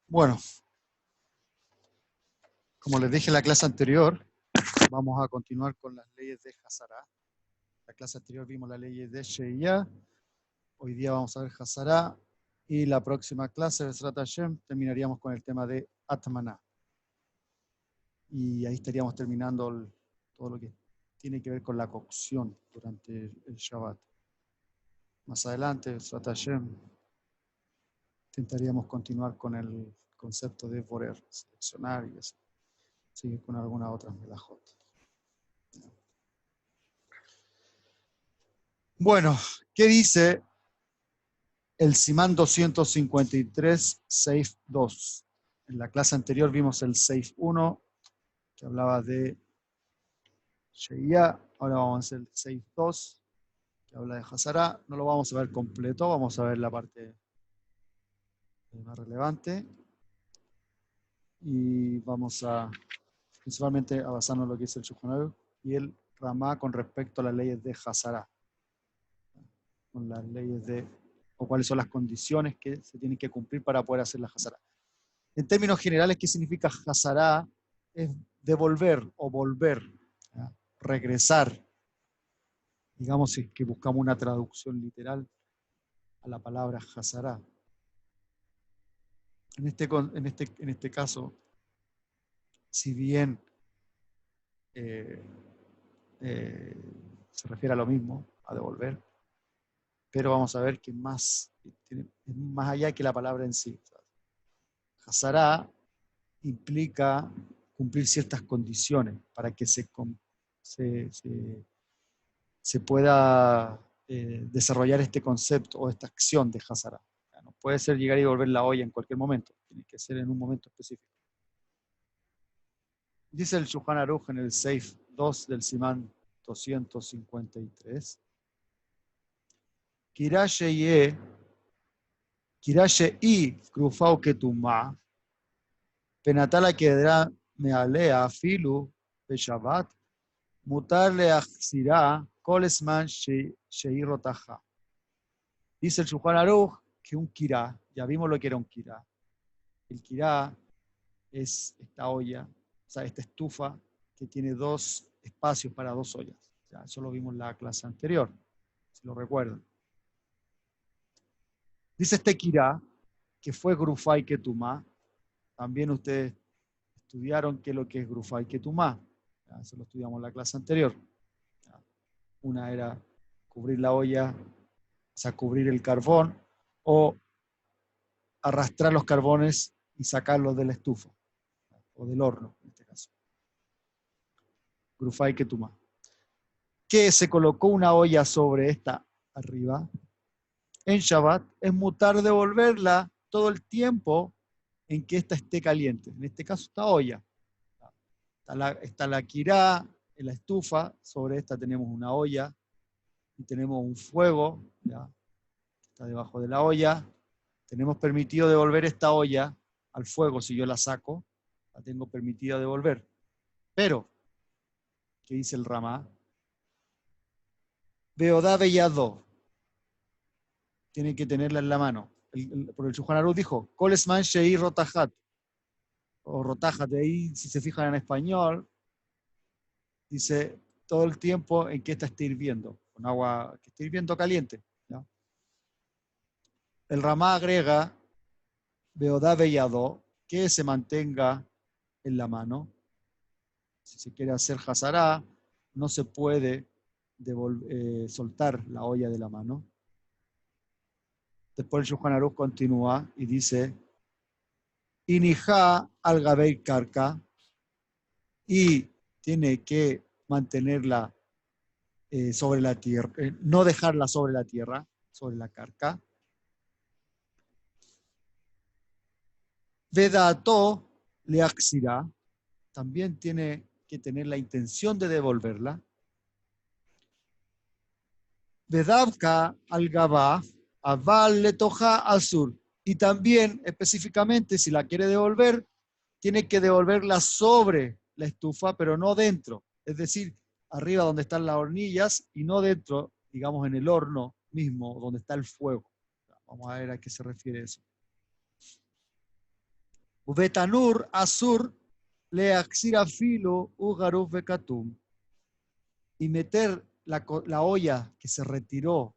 Bueno, como les dije en la clase anterior, vamos a continuar con las leyes de Hazara. La clase anterior vimos las leyes de Sheiyah, hoy día vamos a ver Hazara, y la próxima clase, Besrat Hashem, terminaríamos con el tema de Atmaná. Y ahí estaríamos terminando todo lo que tiene que ver con la cocción durante el Shabbat. Más adelante, Besrat Hashem, intentaríamos continuar con el concepto de borer, seleccionar y así. Sigue con alguna otra melajot. Bueno, ¿qué dice el Simán 253, Seif 2? En la clase anterior vimos el Seif 1, que hablaba de Sheiyah. Ahora vamos a hacer el Seif 2, que habla de Hazara. No lo vamos a ver completo, vamos a ver la parte más relevante. Y vamos a, principalmente, a basarnos en lo que dice el Shulchan Aruch y el Ramá con respecto a las leyes de Hazara. Con las leyes de, o cuáles son las condiciones que se tienen que cumplir para poder hacer la Hazara. En términos generales, ¿qué significa Hazara? Es devolver o volver, ¿ya? Regresar. Digamos, si es que buscamos una traducción literal a la palabra Hazara. En este caso, si bien se refiere a lo mismo, a devolver, pero vamos a ver que es más allá que la palabra en sí. Hazara implica cumplir ciertas condiciones para que se pueda desarrollar este concepto o esta acción de Hazara. No puede ser llegar y devolver la olla en cualquier momento, tiene que ser en un momento específico. Dice el Shulchan Aruch en el Seif 2 del Simán 253, Kirashe y Krufau Ketuma, Penatala Kedra Mealea Filu Beshabat, Mutarle Achsirá, Kolesman Sheirrotaja. Dice el Shulchan Aruch que un kirá, ya vimos lo que era un kirá. El kirá es esta olla, o sea, esta estufa que tiene dos espacios para dos ollas. Ya, eso lo vimos en la clase anterior, si lo recuerdan. Dice este kirá, que fue Grufay Ketumá. También ustedes estudiaron qué es lo que es Grufay Ketumá. Eso lo estudiamos en la clase anterior. Ya. Una era cubrir la olla, o sea, cubrir el carbón, o arrastrar los carbones y sacarlos de la estufa, o del horno, en este caso. Grufay Ketumá. Que se colocó una olla sobre esta arriba, en Shabbat, es mutar devolverla todo el tiempo en que ésta esté caliente. En este caso, esta olla. Está la kirá en la estufa, sobre esta tenemos una olla y tenemos un fuego, ¿ya? Está debajo de la olla. Tenemos permitido devolver esta olla al fuego si yo la saco, la tengo permitido devolver. Pero, ¿qué dice el Ramá? Beodá Beyadó. Tiene que tenerla en la mano. Por el Shulchan Aruch dijo, Kolesman Shei Rotajat, o Rotajat, de ahí, si se fijan en español, dice todo el tiempo en que esta esté hirviendo, con agua que esté hirviendo caliente. ¿Ya? El Ramá agrega, Beodá Beyadó, que se mantenga en la mano. Si se quiere hacer Hazara, no se puede soltar la olla de la mano. Después el Shulchan Aruch continúa y dice, Inijá al Gabei Karka, y tiene que mantenerla sobre la tierra, no dejarla sobre la tierra, sobre la carca. Vedato leaxirá, también tiene que tener la intención de devolverla. Vedavka al Gabá, aval letoja azur, y también específicamente si la quiere devolver, tiene que devolverla sobre la estufa, pero no dentro, es decir, arriba donde están las hornillas y no dentro, digamos en el horno mismo, donde está el fuego. Vamos a ver a qué se refiere eso. Ubetanur asur le filo u garuf bekatum. Y meter la olla que se retiró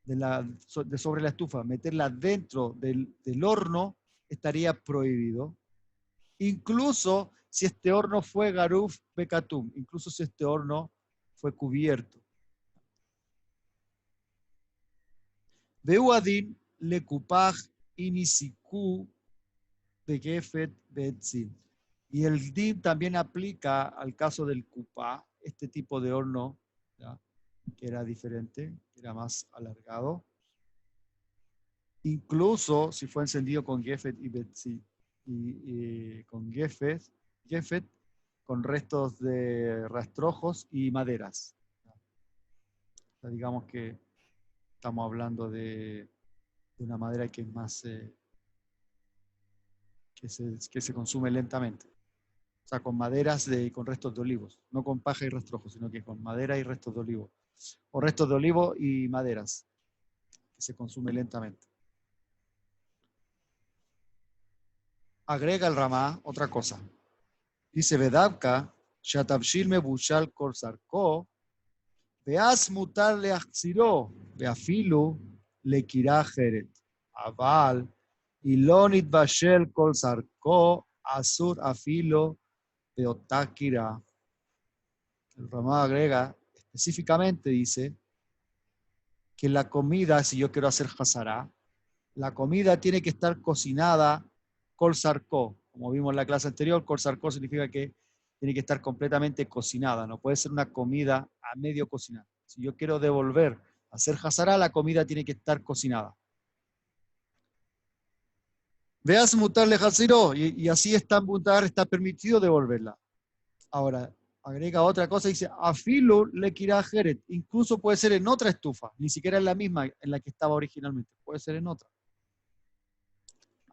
de sobre la estufa, meterla dentro del horno, estaría prohibido. Incluso si este horno fue garuf bekatum, incluso si este horno fue cubierto. Beuadin le kupaj inisiku begefet betzin. Y el din también aplica al caso del kupá, este tipo de horno, ¿ya?, que era diferente, que era más alargado. Incluso si fue encendido con gefet y betzin, y con gefet, con restos de rastrojos y maderas. O sea, digamos que estamos hablando de una madera que es más, que se consume lentamente. O sea, con maderas y con restos de olivos. No con paja y rastrojos, sino que con madera y restos de olivo. O restos de olivo y maderas, que se consume lentamente. Agrega el Ramá otra cosa. Dice, Vedavka, Shatabshil mebushal korsarko, veas mutar leachziro, veafilu lekira jeret. Aval, ilonit bashel korsarko, asur afilo, beotakira. El Ramá agrega, específicamente dice, que la comida, si yo quiero hacer hasará, la comida tiene que estar cocinada kol sarko. Como vimos en la clase anterior, kol sarko significa que tiene que estar completamente cocinada. No puede ser una comida a medio cocinar. Si yo quiero devolver a hacer hasará, la comida tiene que estar cocinada. Veas mutarle hasiró, y así está permitido devolverla. Ahora, agrega otra cosa, dice, afilu le kira jeret. Incluso puede ser en otra estufa, ni siquiera en la misma en la que estaba originalmente, puede ser en otra.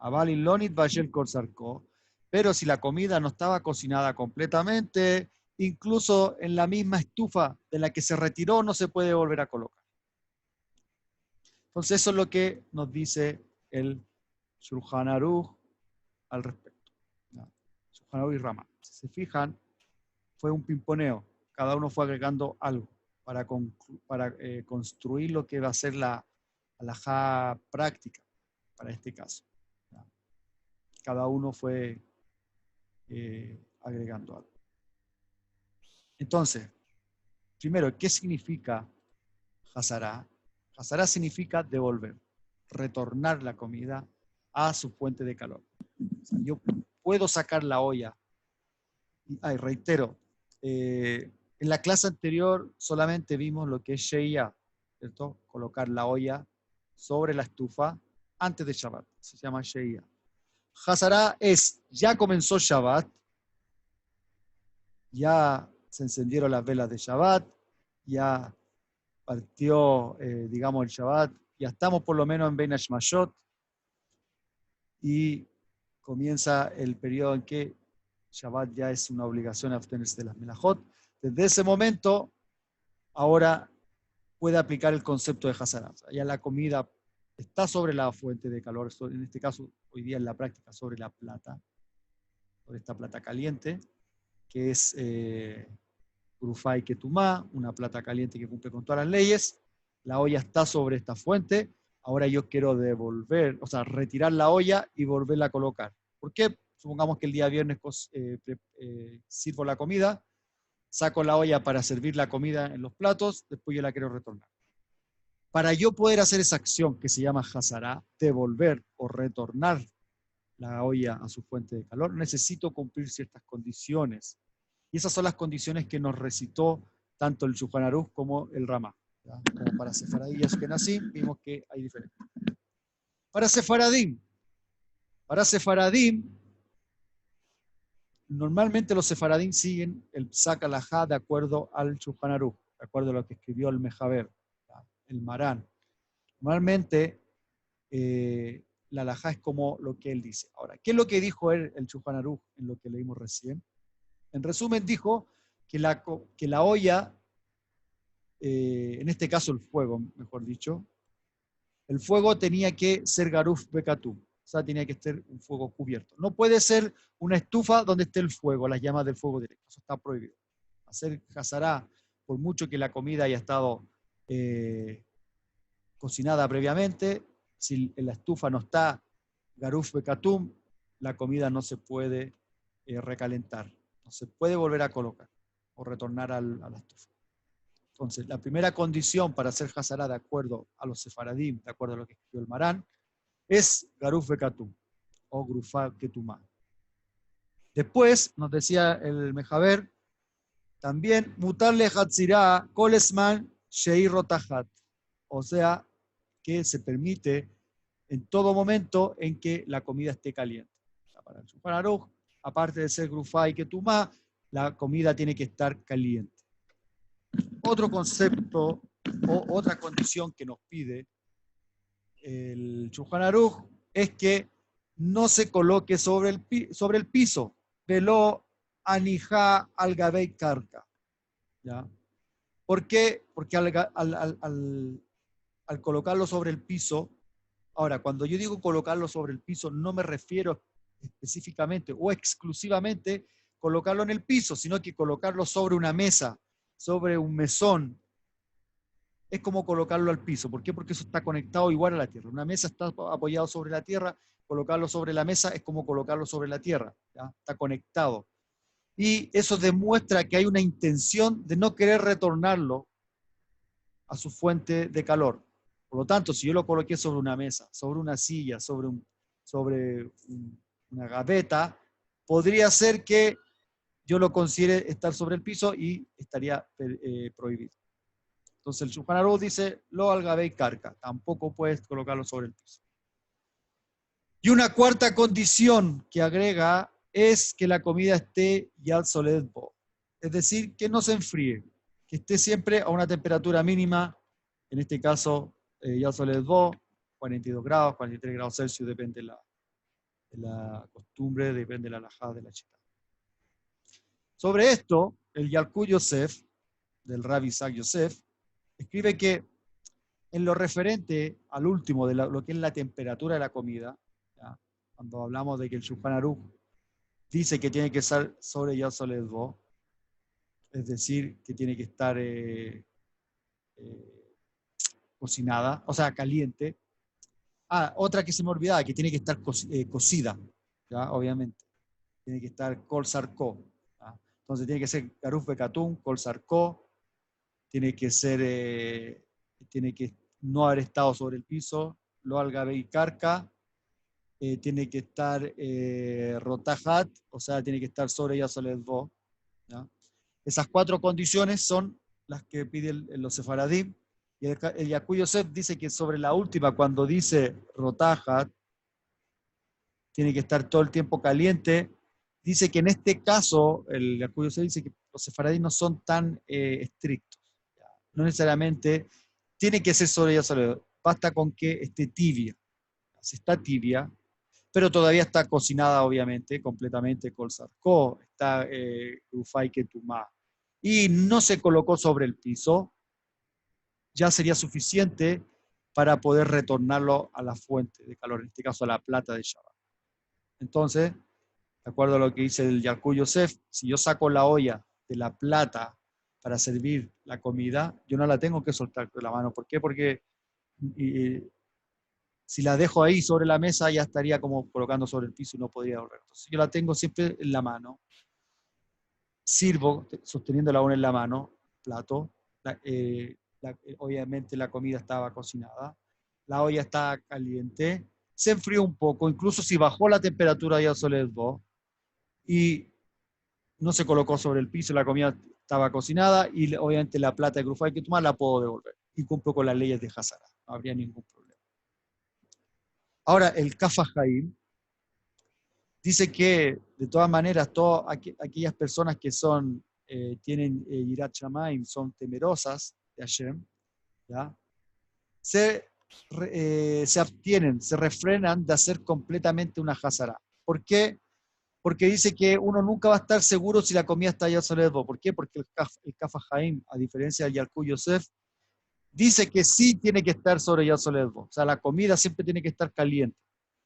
Aval ilonit bashel korsarko. Pero si la comida no estaba cocinada completamente, incluso en la misma estufa de la que se retiró, no se puede volver a colocar. Entonces eso es lo que nos dice el Shulchan Aruch al respecto. Shulchan Aruch y Ramá. Si se fijan, fue un pimponeo. Cada uno fue agregando algo para construir lo que va a ser la halajá práctica para este caso. Cada uno fue agregando algo. Entonces, primero, ¿qué significa hasará? Hasará significa devolver, retornar la comida a su fuente de calor. O sea, yo puedo sacar la olla. Reitero, en la clase anterior solamente vimos lo que es Sheiyah, ¿cierto? Colocar la olla sobre la estufa antes de Shabbat. Se llama Sheiyah. Hasará es, ya comenzó Shabbat, ya se encendieron las velas de Shabbat, ya partió, digamos, el Shabbat, ya estamos por lo menos en Bein Hashmashot, y comienza el periodo en que Shabbat ya es una obligación abstenerse de las melajot. Desde ese momento, ahora puede aplicar el concepto de Hasará. O sea, ya la comida está sobre la fuente de calor, en este caso, hoy día en la práctica, sobre la plata, sobre esta plata caliente, que es Grufay Ketumá, una plata caliente que cumple con todas las leyes. La olla está sobre esta fuente. Ahora yo quiero devolver, o sea, retirar la olla y volverla a colocar. ¿Por qué? Supongamos que el día viernes sirvo la comida, saco la olla para servir la comida en los platos, después yo la quiero retornar. Para yo poder hacer esa acción que se llama hasará, devolver o retornar la olla a su fuente de calor, necesito cumplir ciertas condiciones. Y esas son las condiciones que nos recitó tanto el Shulchan Aruch como el Ramá. Como para Sefaradí y Ashkenazim, vimos que hay diferencias. Para Sefaradim, normalmente los Sefaradim siguen el Psak Halajá de acuerdo al Shulchan Aruch, de acuerdo a lo que escribió el Mejaber, el Marán. Normalmente, la halajá es como lo que él dice. Ahora, ¿qué es lo que dijo él, el Shulchan Aruch, en lo que leímos recién? En resumen, dijo que la olla, en este caso el fuego, mejor dicho, el fuego tenía que ser garuf bekatum, sea, tiene que ser un fuego cubierto. No puede ser una estufa donde esté el fuego, las llamas del fuego directo. Eso está prohibido. Hacer hazará, por mucho que la comida haya estado cocinada previamente, si en la estufa no está garuf bekatum, la comida no se puede recalentar, no se puede volver a colocar o retornar a la estufa. Entonces, la primera condición para hacer hazará de acuerdo a los sefaradim, de acuerdo a lo que escribió el Marán, es garuf bekatum o grufa ketumá. Después, nos decía el Mejaber, también mutarle hatzirá kolesman sheir rotahat, o sea, que se permite en todo momento en que la comida esté caliente. Para el Shulchan Aruch, aparte de ser grufá y ketumá, la comida tiene que estar caliente. Otro concepto o otra condición que nos pide el Shulchan Aruch es que no se coloque sobre el piso, velo anijá al gabei karka. ¿Ya? ¿Por qué? Porque al colocarlo sobre el piso, ahora, cuando yo digo colocarlo sobre el piso, no me refiero específicamente o exclusivamente colocarlo en el piso, sino que colocarlo sobre una mesa, sobre un mesón. Es como colocarlo al piso. ¿Por qué? Porque eso está conectado igual a la tierra. Una mesa está apoyada sobre la tierra, colocarlo sobre la mesa es como colocarlo sobre la tierra. ¿Ya? Está conectado. Y eso demuestra que hay una intención de no querer retornarlo a su fuente de calor. Por lo tanto, si yo lo coloqué sobre una mesa, sobre una silla, sobre una gaveta, podría ser que yo lo considere estar sobre el piso y estaría prohibido. Entonces el Shulchan Aruch dice, lo al gabei karka, tampoco puedes colocarlo sobre el piso. Y una cuarta condición que agrega es que la comida esté yad soled bo, es decir, que no se enfríe, que esté siempre a una temperatura mínima, en este caso yad soled bo, 42 grados, 43 grados Celsius, depende de la costumbre, depende de la halajá de la chita. Sobre esto, el Yalkut Yosef, del Rabbi Isaac Yosef, escribe que en lo referente al último, de lo que es la temperatura de la comida, ¿ya? Cuando hablamos de que el Shulchan Aruch dice que tiene que estar sobre Yad Soled Bo, es decir, que tiene que estar cocinada, o sea, caliente. Otra que se me olvidaba, que tiene que estar cocida, ¿ya? Obviamente. Tiene que estar kol sarko. Entonces tiene que ser garuf bekatum, kol sarko, tiene que no haber estado sobre el piso, lo al gabei karka, tiene que estar rotahat, o sea, tiene que estar sobre Yad Soled Bo. Esas 4 condiciones son las que piden los sefaradim. Y el Yalkut Yosef dice que sobre la última, cuando dice rotahat, tiene que estar todo el tiempo caliente, dice que en este caso, el Yalkut Yosef dice que los sefaradim no son tan estrictos. No necesariamente tiene que ser sobre Yad Soled Bo, basta con que esté tibia. Si está tibia, pero todavía está cocinada, obviamente, completamente kol sarko, está grufá ketumá, y no se colocó sobre el piso, ya sería suficiente para poder retornarlo a la fuente de calor, en este caso a la plata de Shabbat. Entonces, de acuerdo a lo que dice el Yalkut Yosef, si yo saco la olla de la plata para servir la comida, yo no la tengo que soltar con la mano. ¿Por qué? Porque si la dejo ahí sobre la mesa, ya estaría como colocando sobre el piso y no podría volver. Entonces, yo la tengo siempre en la mano. Sirvo sosteniendo la olla en la mano, plato. Obviamente la comida estaba cocinada. La olla estaba caliente. Se enfrió un poco, incluso si bajó la temperatura ya Soled Bo y no se colocó sobre el piso, la comida estaba cocinada y obviamente la plata de grufá que tomar la puedo devolver. Y cumplo con las leyes de Hazara. No habría ningún problema. Ahora, el Kaf HaChaim dice que, de todas maneras, todas aquellas personas que tienen Yirat Shamayim, son temerosas de Hashem, ¿ya? Se abstienen, se refrenan de hacer completamente una Hazara. ¿Por qué? Porque dice que uno nunca va a estar seguro si la comida está Yad Soled Bo. ¿Por qué? Porque el Kaf HaChaim, a diferencia del Yalkut Yosef, dice que sí tiene que estar sobre Yad Soled Bo. O sea, la comida siempre tiene que estar caliente.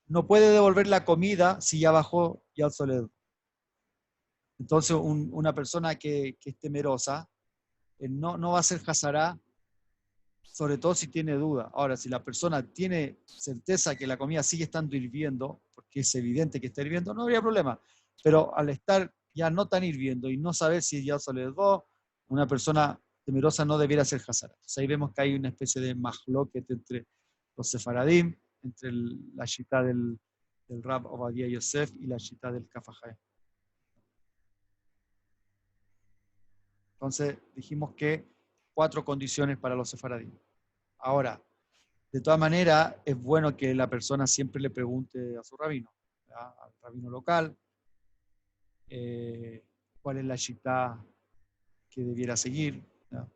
no puede devolver la comida si ya bajó Yad Soledad. Entonces, una persona que es temerosa no va a hacer Hazará, sobre todo si tiene duda. Ahora, si la persona tiene certeza que la comida sigue estando hirviendo, porque es evidente que está hirviendo, no habría problema. Pero al estar ya no tan hirviendo y no saber si ya se les dio, una persona temerosa no debiera hacer Hazara. Entonces ahí vemos que hay una especie de mahloket entre los sefaradim, entre la shita del Rab Obadiah Yosef y la shita del Kafajay. Entonces dijimos que 4 condiciones para los sefaradim. Ahora, de todas maneras, es bueno que la persona siempre le pregunte a su rabino, ¿verdad? Al rabino local, cuál es la shita que debiera seguir, ¿verdad?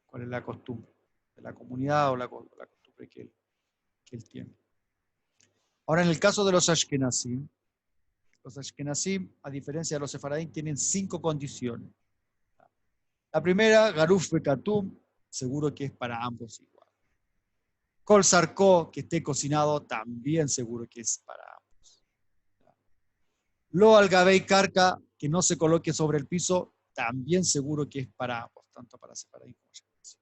Cuál es la costumbre de la comunidad o la costumbre que él tiene. Ahora, en el caso de los ashkenazim, a diferencia de los sefaradín, tienen 5 condiciones. La primera, garuf bekatum, seguro que es para ambos igual. Kol sarko, que esté cocinado, también seguro que es para ambos. Lo al gabei karka, que no se coloque sobre el piso, también seguro que es para ambos, tanto para sefaradín como ashkenazim.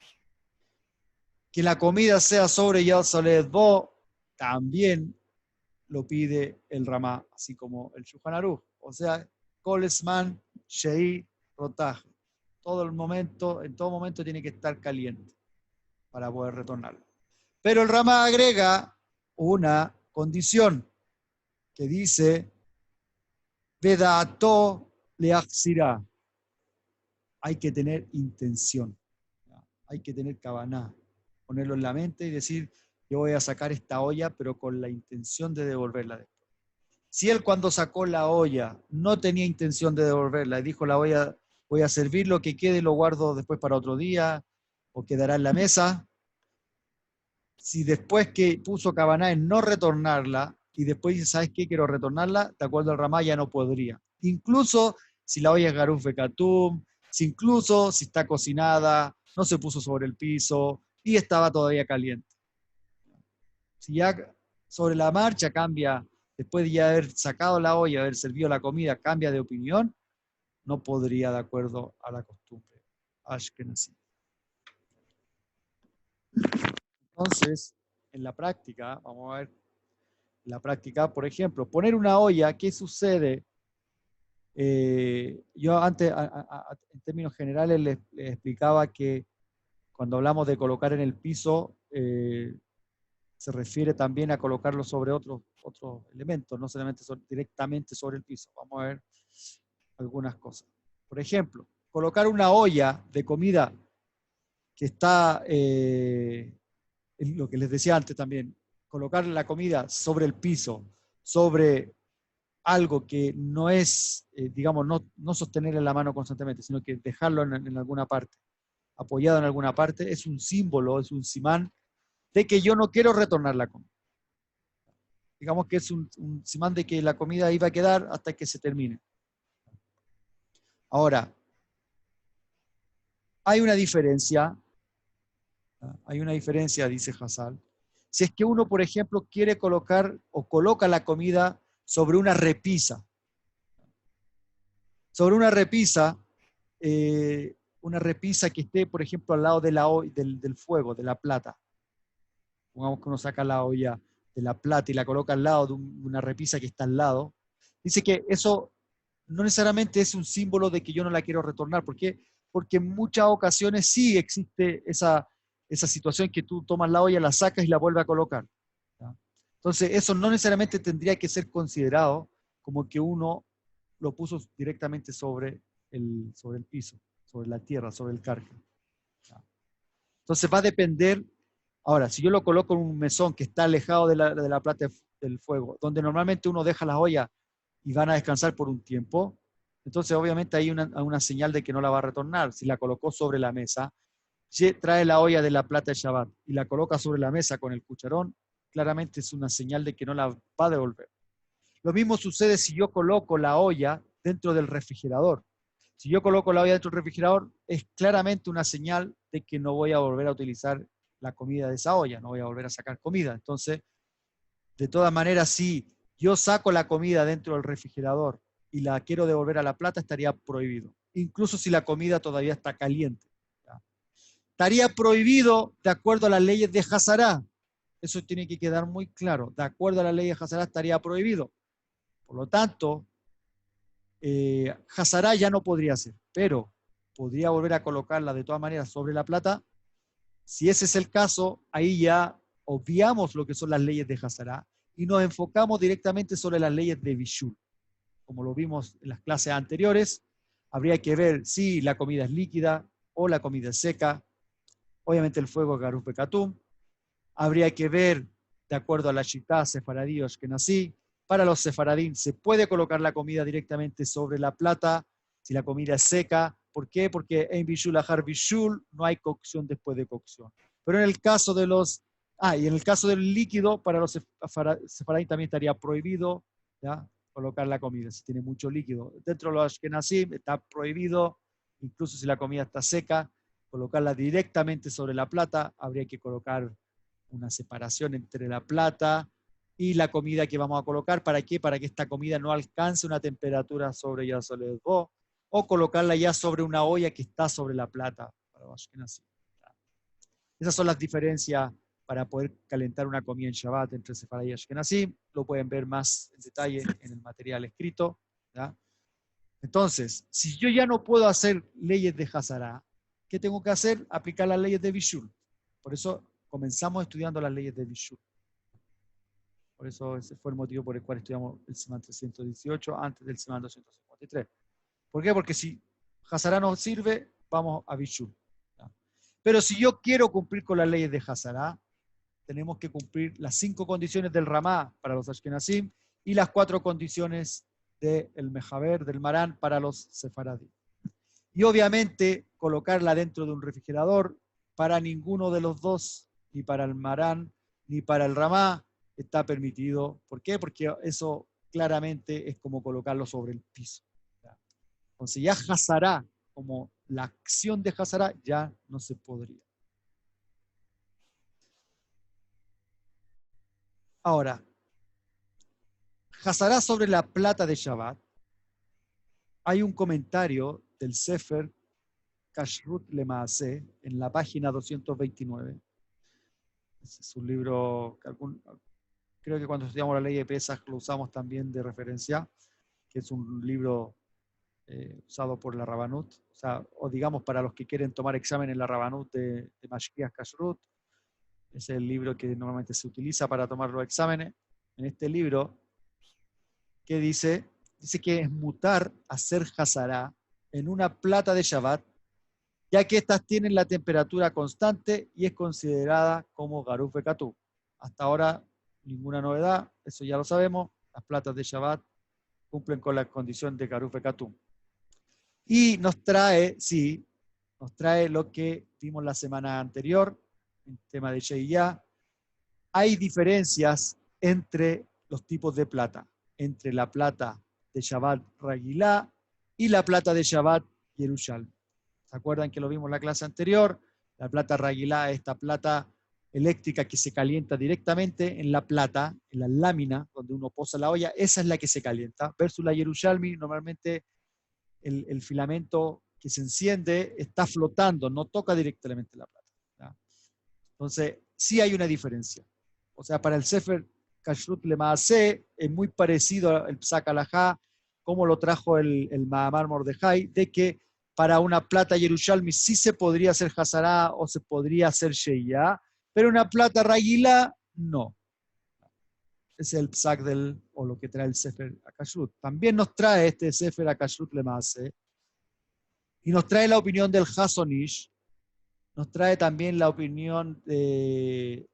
Que la comida sea sobre Yad Soledad Bo, también lo pide el Ramá, así como el Shulchan Aruch. O sea, Kolesman, Shei, Rotaj. En todo momento tiene que estar caliente para poder retornarlo. Pero el Ramá agrega una condición que dice, Vedato leachsirá. Hay que tener intención, hay que tener kavaná, ponerlo en la mente y decir, yo voy a sacar esta olla, pero con la intención de devolverla después. Si él cuando sacó la olla no tenía intención de devolverla y dijo la olla, voy a servir lo que quede y lo guardo después para otro día, o quedará en la mesa, si después que puso kavaná en no retornarla, y después dice, ¿sabes qué? Quiero retornarla, de acuerdo al Ramá ya no podría. Incluso si la olla es garuf bekatum, incluso si está cocinada, no se puso sobre el piso y estaba todavía caliente. Si ya sobre la marcha cambia, después de ya haber sacado la olla, haber servido la comida, cambia de opinión, no podría de acuerdo a la costumbre ashkenazí. Entonces, en la práctica, vamos a ver, la práctica, por ejemplo, poner una olla, ¿qué sucede? Yo antes, en términos generales, les explicaba que cuando hablamos de colocar en el piso, se refiere también a colocarlo sobre otros elementos, no solamente directamente sobre el piso. Vamos a ver algunas cosas. Por ejemplo, colocar una olla de comida que está, lo que les decía antes también, colocar la comida sobre el piso, sobre algo que no es, digamos, no sostener en la mano constantemente, sino que dejarlo en alguna parte, apoyado en alguna parte, es un símbolo, es un simán de que yo no quiero retornar la comida. Digamos que es un simán de que la comida iba a quedar hasta que se termine. Ahora, hay una diferencia, dice Hassal, si es que uno, por ejemplo, quiere colocar o coloca la comida sobre una repisa. Sobre una repisa que esté, por ejemplo, al lado del fuego, de la plata. Pongamos que uno saca la olla de la plata y la coloca al lado de una repisa que está al lado. Dice que eso no necesariamente es un símbolo de que yo no la quiero retornar. ¿Por qué? Porque en muchas ocasiones sí existe esa situación que tú tomas la olla, la sacas y la vuelves a colocar. ¿Ya? Entonces, eso no necesariamente tendría que ser considerado como que uno lo puso directamente sobre el piso, sobre la tierra, sobre el carque. ¿Ya? Entonces, va a depender. Ahora, si yo lo coloco en un mesón que está alejado de la plata del fuego, donde normalmente uno deja las ollas y van a descansar por un tiempo, entonces obviamente hay una señal de que no la va a retornar. Si la colocó sobre la mesa, trae la olla de la plata de Shabbat y la coloca sobre la mesa con el cucharón, claramente es una señal de que no la va a devolver. Lo mismo sucede si yo coloco la olla dentro del refrigerador. Si yo coloco la olla dentro del refrigerador, es claramente una señal de que no voy a volver a utilizar la comida de esa olla, no voy a volver a sacar comida. Entonces, De todas maneras, si yo saco la comida dentro del refrigerador y la quiero devolver a la plata, estaría prohibido. Incluso si la comida todavía está caliente. ¿Ya? Estaría prohibido de acuerdo a las leyes de Hazará. Eso tiene que quedar muy claro. De acuerdo a las leyes de Hazará estaría prohibido. Por lo tanto, Hazará ya no podría ser, pero podría volver a colocarla de todas maneras sobre la plata. Si ese es el caso, ahí ya obviamos lo que son las leyes de Hazará y nos enfocamos directamente sobre las leyes de Bishul. Como lo vimos en las clases anteriores, habría que ver si la comida es líquida o la comida es seca. Obviamente el fuego es Garuf Bekatum. Habría que ver, de acuerdo a la Shitá, sefaradí o ashkenazí, para los sefaradín se puede colocar la comida directamente sobre la plata si la comida es seca. ¿Por qué? Porque en Bishul Ahar Bishul no hay cocción después de cocción. Pero en el caso de los... y en el caso del líquido, para los sefaradín también estaría prohibido, ¿ya?, colocar la comida si tiene mucho líquido. Dentro de los ashkenazim está prohibido, incluso si la comida está seca, colocarla directamente sobre la plata. Habría que colocar una separación entre la plata y la comida que vamos a colocar. ¿Para qué? Para que esta comida no alcance una temperatura sobre Yasoledbo, o colocarla ya sobre una olla que está sobre la plata. Esas son las diferencias para poder calentar una comida en Shabbat entre Sefaradí y Ashkenazí. Lo pueden ver más en detalle en el material escrito, ¿ya? Entonces, si yo ya no puedo hacer leyes de Hazará, ¿qué tengo que hacer? Aplicar las leyes de Bishul. Por eso comenzamos estudiando las leyes de Bishul. Por eso ese fue el motivo por el cual estudiamos el Simán 318 antes del Simán 253. ¿Por qué? Porque si Hazará no sirve, vamos a Bishul. Pero si yo quiero cumplir con las leyes de Hazará, tenemos que cumplir las 5 condiciones del Ramá para los Ashkenazim y las 4 condiciones del Mejaber, del Marán, para los Sefaradí. Y obviamente colocarla dentro de un refrigerador para ninguno de los dos, ni para el Marán ni para el Ramá, está permitido. ¿Por qué? Porque eso claramente es como colocarlo sobre el piso. Entonces ya Hazará, como la acción de Hazará, ya no se podría. Ahora, Hazará sobre la plata de Shabbat. Hay un comentario del Sefer Kashrut Lemaaseh en la página 229. Es un libro que creo que cuando estudiamos la ley de Pesach lo usamos también de referencia, que es un libro usado por la Rabanut, o digamos para los que quieren tomar examen en la Rabanut de Mashkiach Kashrut. Es el libro que normalmente se utiliza para tomar los exámenes. En este libro, ¿qué dice? Dice que es mutar hacer Hazará en una plata de Shabbat, ya que estas tienen la temperatura constante y es considerada como Garuf Bekatú. Hasta ahora, ninguna novedad, eso ya lo sabemos. Las platas de Shabbat cumplen con la condición de Garuf Bekatú. Y nos trae lo que vimos la semana anterior, en tema de Sheiyah. Hay diferencias entre los tipos de plata, entre la plata de Shabbat Ragilá y la plata de Shabbat Yerushalmi. ¿Se acuerdan que lo vimos en la clase anterior? La plata Ragilá es esta plata eléctrica que se calienta directamente en la plata, en la lámina donde uno posa la olla. Esa es la que se calienta. Versus la Yerushalmi, normalmente el filamento que se enciende está flotando, no toca directamente la plata, ¿ya? Entonces, sí hay una diferencia. O sea, para el Sefer Kashrut Lemaaseh es muy parecido al Psak Halajá, como lo trajo el Mahamar Mordejai, de que para una plata Yerushalmi sí se podría hacer Hazará o se podría hacer Sheiyah, pero una plata Ragilá no. Es el Psak o lo que trae el Sefer Kashrut. También nos trae este Sefer Kashrut Lemaaseh y nos trae la opinión del Hasonish. Nos trae también la opinión del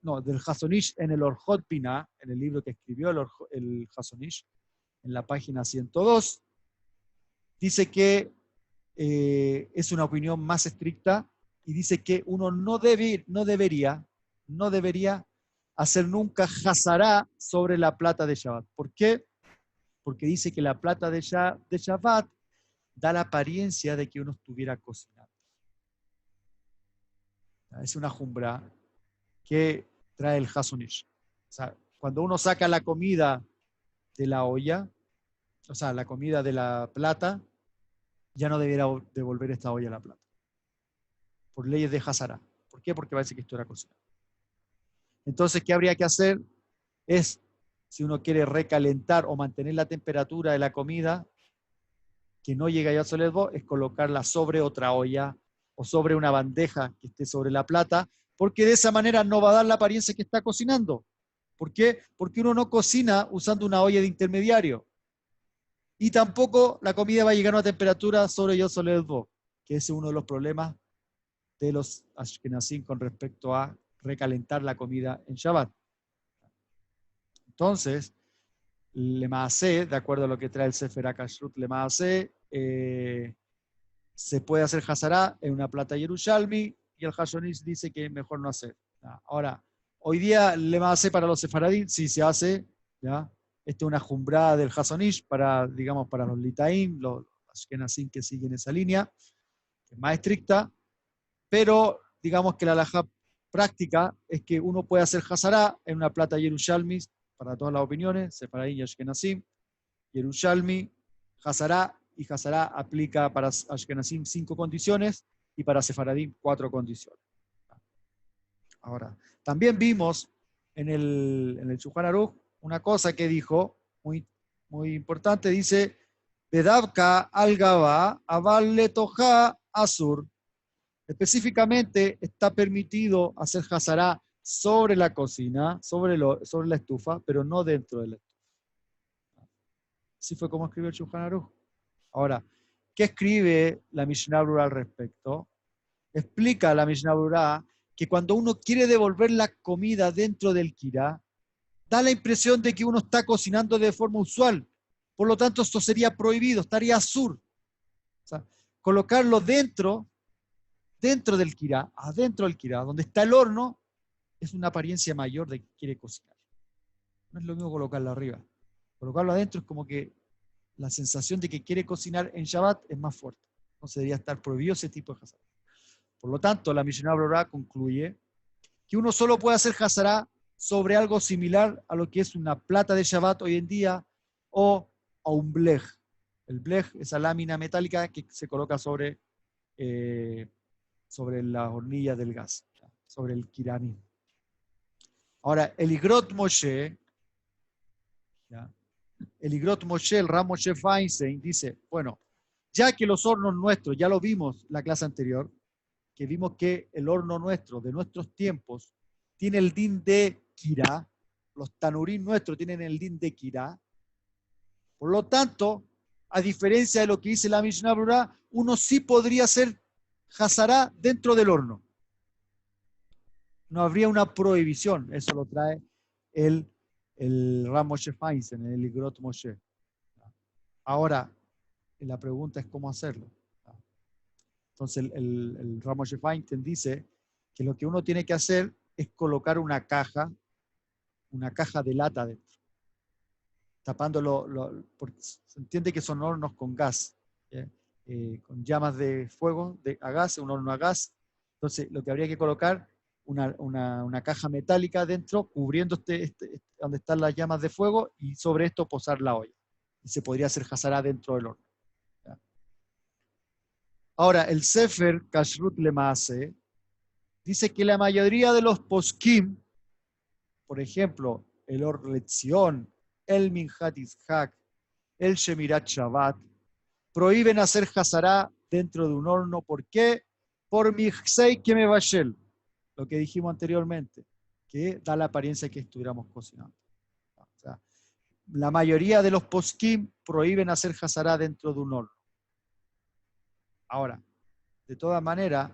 Hasonish en el Orjot Pinah, en el libro que escribió el Hasonish, en la página 102. Dice que es una opinión más estricta y dice que uno no debería hacer nunca Hazará sobre la plata de Shabbat. ¿Por qué? Porque dice que la plata de Shabbat da la apariencia de que uno estuviera cocinando. Es una jumbra que trae el Hasonish. O sea, cuando uno saca la comida de la olla, o sea, la comida de la plata, ya no debiera devolver esta olla a la plata. Por leyes de Hazara. ¿Por qué? Porque parece que esto era cocina. Entonces, ¿qué habría que hacer? Es, si uno quiere recalentar o mantener la temperatura de la comida, que no llegue a Yatzoletbo, es colocarla sobre otra olla o sobre una bandeja que esté sobre la plata, porque de esa manera no va a dar la apariencia que está cocinando. ¿Por qué? Porque uno no cocina usando una olla de intermediario. Y tampoco la comida va a llegar a una temperatura sobre Yatzoletbo, que ese es uno de los problemas de los Ashkenazim con respecto a recalentar la comida en Shabbat. Entonces, Lemaasé, de acuerdo a lo que trae el Sefer HaKashrut Lemaasé, se puede hacer Hazara en una plata Yerushalmi, y el Hashonish dice que es mejor no hacer. Ahora, hoy día Lemaasé para los sefaradí sí se hace, ¿ya? Esta es una jumbrada del Hashonish para, digamos, para los Litaim, los Ashkenazim que siguen esa línea, que es más estricta, pero digamos que la halajá práctica es que uno puede hacer Hazara en una plata Yerushalmi, para todas las opiniones, Sefaradí y Ashkenazim, Yerushalmi, Hazara, y Hazara aplica para Ashkenazim 5 condiciones y para Sefaradim 4 condiciones. Ahora, también vimos en el Shulchan Aruch una cosa que dijo, muy, muy importante, dice, Bedavka al-Gaba, aval letoja asur. Específicamente está permitido hacer Hazara sobre la cocina, sobre la estufa, pero no dentro de la estufa. Así fue como escribió el Shulchan Aruch. Ahora, ¿qué escribe la Mishnah Berurah al respecto? Explica la Mishnah Berurah que cuando uno quiere devolver la comida dentro del kirá, da la impresión de que uno está cocinando de forma usual. Por lo tanto, esto sería prohibido, estaría asur. O sea, colocarlo dentro del kirá, adentro del kirá, donde está el horno, es una apariencia mayor de que quiere cocinar. No es lo mismo colocarlo arriba. Colocarlo adentro es como que la sensación de que quiere cocinar en Shabbat es más fuerte. Entonces debería estar prohibido ese tipo de hazara. Por lo tanto, la Mishnah Berurah concluye que uno solo puede hacer hazara sobre algo similar a lo que es una plata de Shabbat hoy en día o a un blech. El blech, esa lámina metálica que se coloca sobre las hornillas del gas, sobre el kiramim. Ahora, el Igrot Moshe, ¿ya? El Igrot Moshe, el Ram Moshe Feinstein, dice, bueno, ya que los hornos nuestros, ya lo vimos la clase anterior, que vimos que el horno nuestro, de nuestros tiempos, tiene el din de Kirá, los tanurín nuestros tienen el din de Kirá, por lo tanto, a diferencia de lo que dice la Mishnah Berurah, uno sí podría hacer hazara dentro del horno. No habría una prohibición, eso lo trae el Ram Moshe Feinstein, el Igrot Moshe. Ahora, la pregunta es cómo hacerlo. Entonces, el Ram Moshe Feinstein dice que lo que uno tiene que hacer es colocar una caja de lata dentro, tapándolo, porque se entiende que son hornos con gas, con llamas de fuego a gas, un horno a gas. Entonces, lo que habría que colocar una caja metálica dentro, cubriendo donde están las llamas de fuego, y sobre esto posar la olla. Y se podría hacer hazara dentro del horno. ¿Ya? Ahora, el Sefer Kashrut Lemaase dice que la mayoría de los poskim, por ejemplo, el Or Letzion, el Minhat Yitzhak, el Shemirat Shabbat, prohíben hacer hazara dentro de un horno. ¿Por qué? Por Michsei Kemevashel, lo que dijimos anteriormente, que da la apariencia que estuviéramos cocinando. O sea, la mayoría de los poskim prohíben hacer hazara dentro de un horno. Ahora, de todas maneras,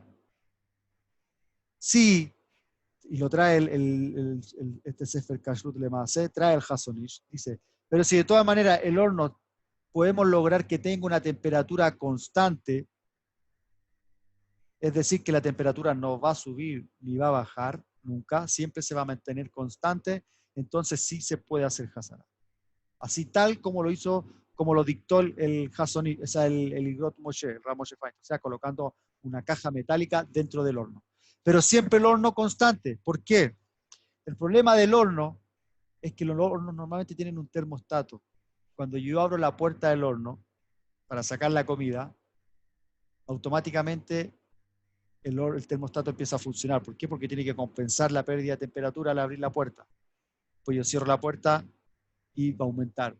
sí, y lo trae este Sefer Kashrut Lemaase, trae el Hasonish, dice, pero si de todas maneras el horno podemos lograr que tenga una temperatura constante, es decir, que la temperatura no va a subir ni va a bajar nunca, siempre se va a mantener constante, entonces sí se puede hacer hazara. Así tal como lo dictó el Hasonish, o sea, el Igrot Moshe, el Ram Moshe Feinstein, o sea, colocando una caja metálica dentro del horno. Pero siempre el horno constante. ¿Por qué? El problema del horno es que los hornos normalmente tienen un termostato. Cuando yo abro la puerta del horno para sacar la comida, automáticamente el termostato empieza a funcionar. ¿Por qué? Porque tiene que compensar la pérdida de temperatura al abrir la puerta. Pues yo cierro la puerta y va a aumentar.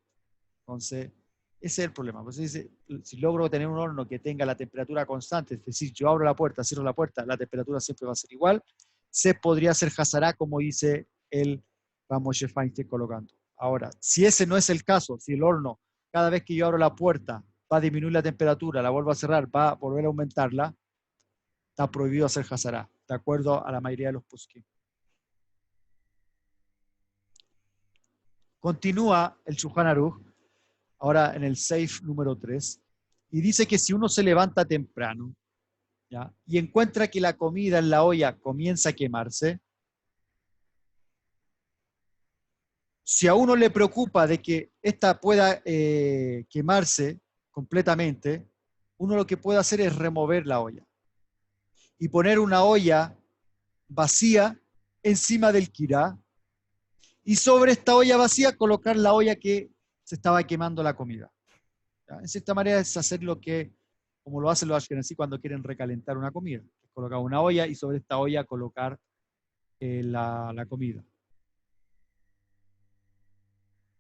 Entonces, ese es el problema. Pues dice, si logro tener un horno que tenga la temperatura constante, es decir, yo abro la puerta, cierro la puerta, la temperatura siempre va a ser igual, se podría hacer Hazara como dice el Moshe Feinstein colocando. Ahora, si ese no es el caso, si el horno, cada vez que yo abro la puerta, va a disminuir la temperatura, la vuelvo a cerrar, va a volver a aumentarla, está prohibido hacer Hazara, de acuerdo a la mayoría de los poskim. Continúa el Shulchan Aruch, ahora en el Seif número 3, y dice que si uno se levanta temprano, ¿ya?, y encuentra que la comida en la olla comienza a quemarse, si a uno le preocupa de que esta pueda quemarse completamente, uno lo que puede hacer es remover la olla y poner una olla vacía encima del kirá, y sobre esta olla vacía colocar la olla que se estaba quemando la comida. ¿Ya? En cierta manera es hacer lo que, como lo hacen los ashkenazí cuando quieren recalentar una comida. Colocar una olla y sobre esta olla colocar la comida.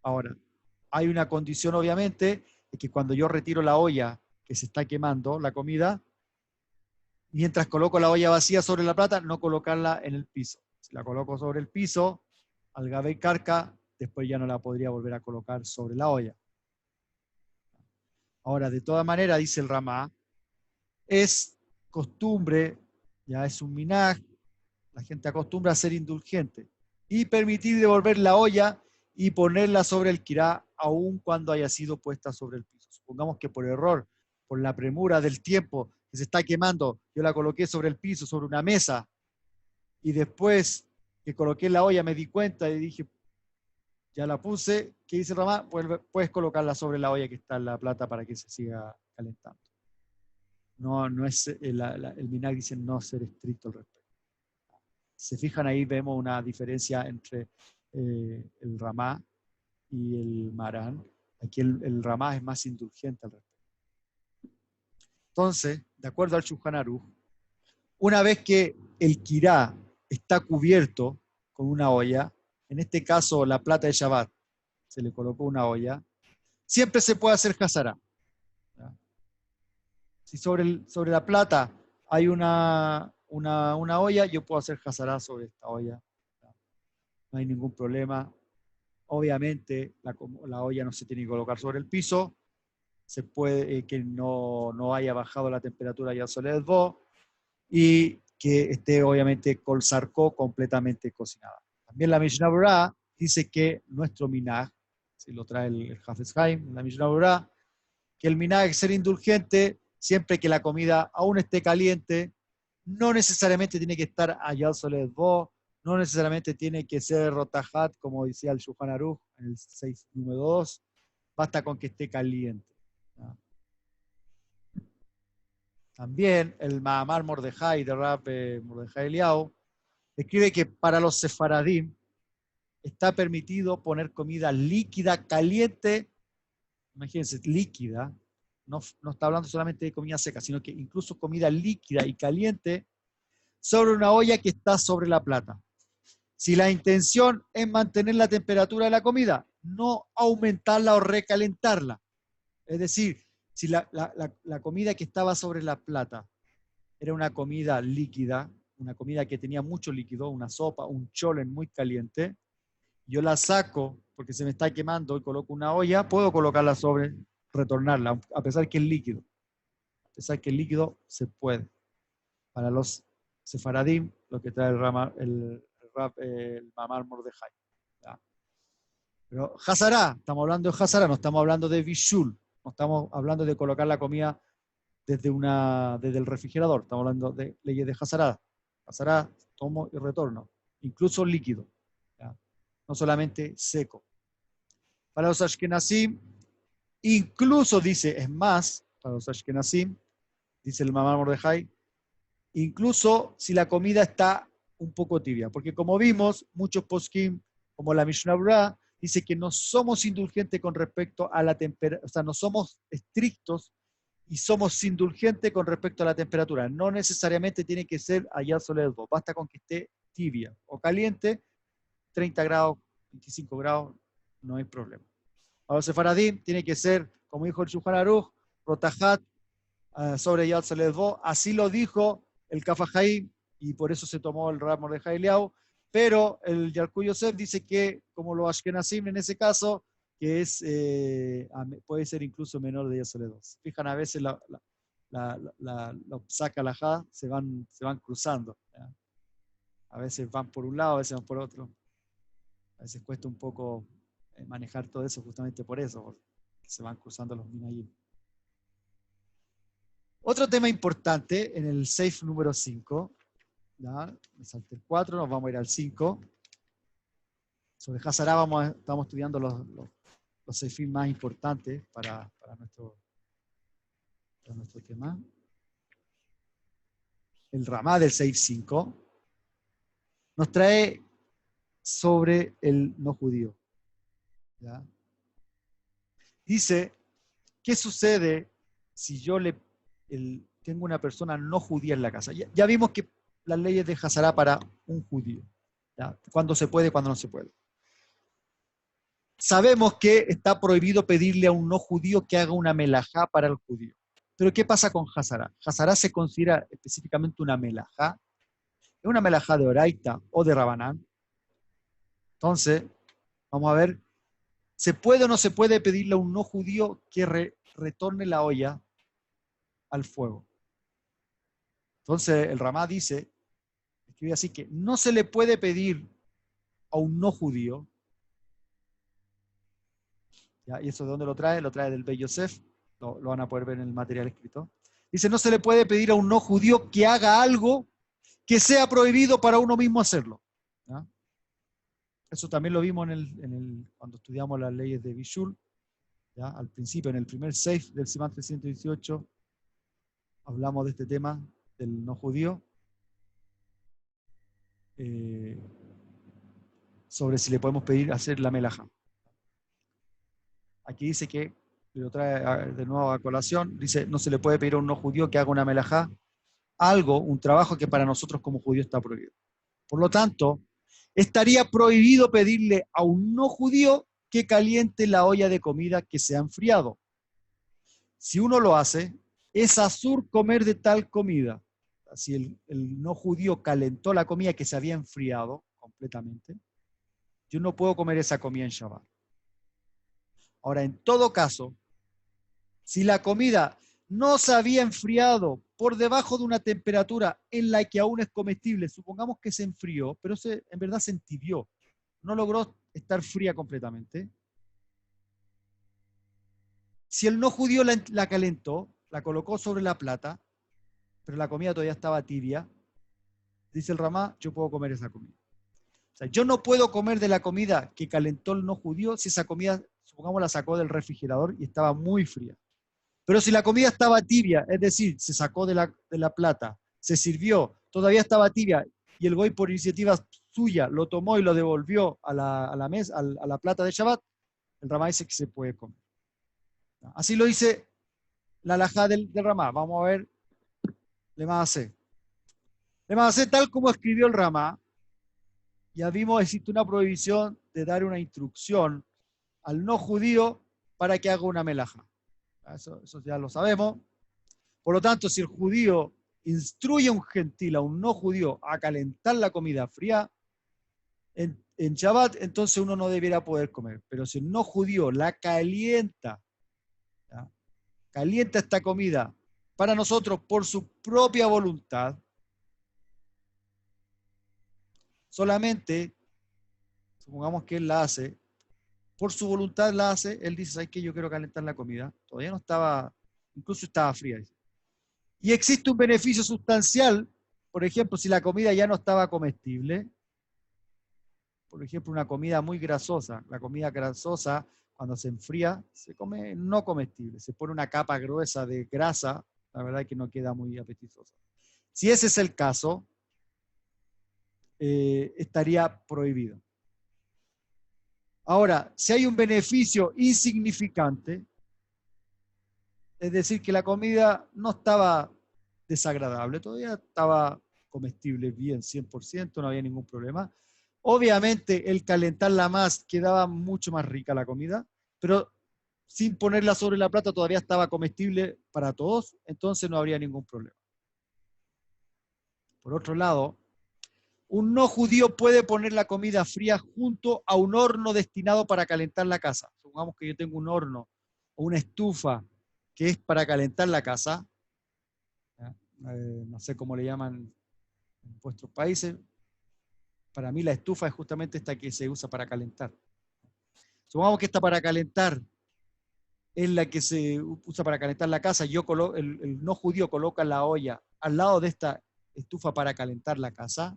Ahora, hay una condición obviamente, es que cuando yo retiro la olla que se está quemando, la comida, mientras coloco la olla vacía sobre la plata, no colocarla en el piso. Si la coloco sobre el piso, al gabei carca, después ya no la podría volver a colocar sobre la olla. Ahora, de todas maneras, dice el Ramá, es costumbre, ya es un minaj, la gente acostumbra a ser indulgente y permitir devolver la olla y ponerla sobre el kirá, aun cuando haya sido puesta sobre el piso. Supongamos que por error, por la premura del tiempo que se está quemando, yo la coloqué sobre el piso, sobre una mesa, y después que coloqué la olla me di cuenta y dije, ya la puse, ¿qué dice Ramá? Puedes colocarla sobre la olla que está en la plata para que se siga calentando. No es, el minhag dice no ser estricto al respecto. Se fijan ahí, vemos una diferencia entre el Ramá y el Marán. Aquí el Ramá es más indulgente al respecto. Entonces, de acuerdo al Shulchan Aruch, una vez que el kirá está cubierto con una olla, en este caso la plata de Shabbat, se le colocó una olla, siempre se puede hacer Hazara. Si sobre la plata hay una olla, yo puedo hacer Hazara sobre esta olla. No hay ningún problema. Obviamente, la olla no se tiene que colocar sobre el piso. Se puede que no haya bajado la temperatura ya sobre el bo y que esté, obviamente, kol sarko completamente cocinada. También la Mishnah Berurah dice que nuestro minaj, si lo trae el Hafez Haim, la Mishnah Berurah, que el minaj es ser indulgente siempre que la comida aún esté caliente, no necesariamente tiene que estar allá al Solet Bo, no necesariamente tiene que ser rotajat, como decía el Shulchan Aruch en el 6 número 2, basta con que esté caliente. ¿No? También el Mahamar Mordejai de Rab Mordejai Eliyahu escribe que para los sefaradim está permitido poner comida líquida, caliente, imagínense, líquida, no está hablando solamente de comida seca, sino que incluso comida líquida y caliente sobre una olla que está sobre la plata. Si la intención es mantener la temperatura de la comida, no aumentarla o recalentarla. Es decir, si la comida que estaba sobre la plata era una comida líquida, una comida que tenía mucho líquido, una sopa, un cholen muy caliente, yo la saco porque se me está quemando y coloco una olla, puedo colocarla sobre, retornarla, a pesar que es líquido. A pesar que es líquido, se puede. Para los sefaradim, lo que trae el Mamar Mordejai. Pero Hazara, estamos hablando de Hazara, no estamos hablando de Bishul, no estamos hablando de colocar la comida desde el refrigerador, estamos hablando de leyes de Hazara. Hazara, tomo y retorno, incluso líquido, ¿ya? No solamente seco. Para los Ashkenazim, incluso dice, es más, para los Ashkenazim, dice el Mamar Mordejai, incluso si la comida está un poco tibia, porque como vimos, muchos poskim como la Mishnah Berurah dice que no somos indulgentes con respecto a la temperatura, o sea, no somos estrictos y somos indulgentes con respecto a la temperatura. No necesariamente tiene que ser allá soledad, basta con que esté tibia o caliente, 30 grados, 25 grados, no hay problema. A los sefaradim tiene que ser, como dijo el Shulchan Aruch, rotajat sobre Yad Soledad, así lo dijo el Kaf HaChaim, y por eso se tomó el Rab Mordejai Eliyahu, pero el Yalkut Yosef dice que, como los Ashkenazim en ese caso, que es, puede ser incluso menor de Yad Soledad. Fijan, a veces los psak halajá se van cruzando. ¿Ya? A veces van por un lado, a veces van por otro. A veces cuesta un poco manejar todo eso justamente por eso, porque se van cruzando los minayim. Otro tema importante en el Seif número 5, ¿ya? Me salté el 4, nos vamos a ir al 5. Sobre Hazará estamos estudiando los Seifim más importantes para nuestro tema. El Ramá del Seif 5 nos trae sobre el no judío. ¿Ya? Dice, ¿qué sucede si yo tengo una persona no judía en la casa? Ya vimos que las leyes de Hazará para un judío. ¿Ya? Cuándo se puede, cuándo no se puede. Sabemos que está prohibido pedirle a un no judío que haga una melajá para el judío. Pero ¿qué pasa con Hazará? Hazará se considera específicamente una melajá. ¿Es una melajá de Oraita o de Rabanán? Entonces, vamos a ver, ¿se puede o no se puede pedirle a un no judío que retorne la olla al fuego? Entonces, el Ramá dice, escribe así, que no se le puede pedir a un no judío. ¿Ya? ¿Y eso de dónde lo trae? Lo trae del Beit Yosef. Lo van a poder ver en el material escrito. Dice, no se le puede pedir a un no judío que haga algo que sea prohibido para uno mismo hacerlo. ¿Ya? Eso también lo vimos cuando estudiamos las leyes de Bishul. ¿Ya? Al principio, en el primer Seif del Simán 318, hablamos de este tema del no judío. Sobre si le podemos pedir hacer la melaja. Aquí dice que, lo trae de nuevo a colación, dice, no se le puede pedir a un no judío que haga una melajá, un trabajo que para nosotros como judíos está prohibido. Por lo tanto, estaría prohibido pedirle a un no judío que caliente la olla de comida que se ha enfriado. Si uno lo hace, es asur comer de tal comida. Si el no judío calentó la comida que se había enfriado completamente, yo no puedo comer esa comida en Shabbat. Ahora, en todo caso, si la comida no se había enfriado por debajo de una temperatura en la que aún es comestible, supongamos que se enfrió, pero en verdad se entibió, no logró estar fría completamente. Si el no judío la calentó, la colocó sobre la plata, pero la comida todavía estaba tibia, dice el Ramá, yo puedo comer esa comida. O sea, yo no puedo comer de la comida que calentó el no judío si esa comida, supongamos, la sacó del refrigerador y estaba muy fría. Pero si la comida estaba tibia, es decir, se sacó de la plata, se sirvió, todavía estaba tibia, y el goy por iniciativa suya lo tomó y lo devolvió a la mesa, a la plata de Shabbat, el Ramá dice que se puede comer. Así lo dice la halajá del Ramá. Vamos a ver le Maaseh. Le Maaseh, tal como escribió el Ramá, ya vimos, existe una prohibición de dar una instrucción al no judío para que haga una melaja. Eso ya lo sabemos. Por lo tanto, si el judío instruye a un gentil, a un no judío, a calentar la comida fría en Shabbat, entonces uno no debiera poder comer. Pero si el no judío la calienta, ¿ya? Calienta esta comida para nosotros por su propia voluntad, solamente, supongamos que él la hace, por su voluntad la hace, él dice, ¿sabes qué? Yo quiero calentar la comida. Todavía no estaba, incluso estaba fría. Y existe un beneficio sustancial, por ejemplo, si la comida ya no estaba comestible, por ejemplo, una comida muy grasosa. La comida grasosa, cuando se enfría, se come no comestible. Se pone una capa gruesa de grasa, la verdad es que no queda muy apetitosa. Si ese es el caso, estaría prohibido. Ahora, si hay un beneficio insignificante, es decir, que la comida no estaba desagradable, todavía estaba comestible bien, 100%, no había ningún problema. Obviamente, el calentarla más quedaba mucho más rica la comida, pero sin ponerla sobre la plata todavía estaba comestible para todos, entonces no habría ningún problema. Por otro lado, un no judío puede poner la comida fría junto a un horno destinado para calentar la casa. Supongamos que yo tengo un horno o una estufa que es para calentar la casa. No sé cómo le llaman en vuestros países. Para mí la estufa es justamente esta que se usa para calentar. Supongamos que esta para calentar es la que se usa para calentar la casa. El no judío coloca la olla al lado de esta estufa para calentar la casa.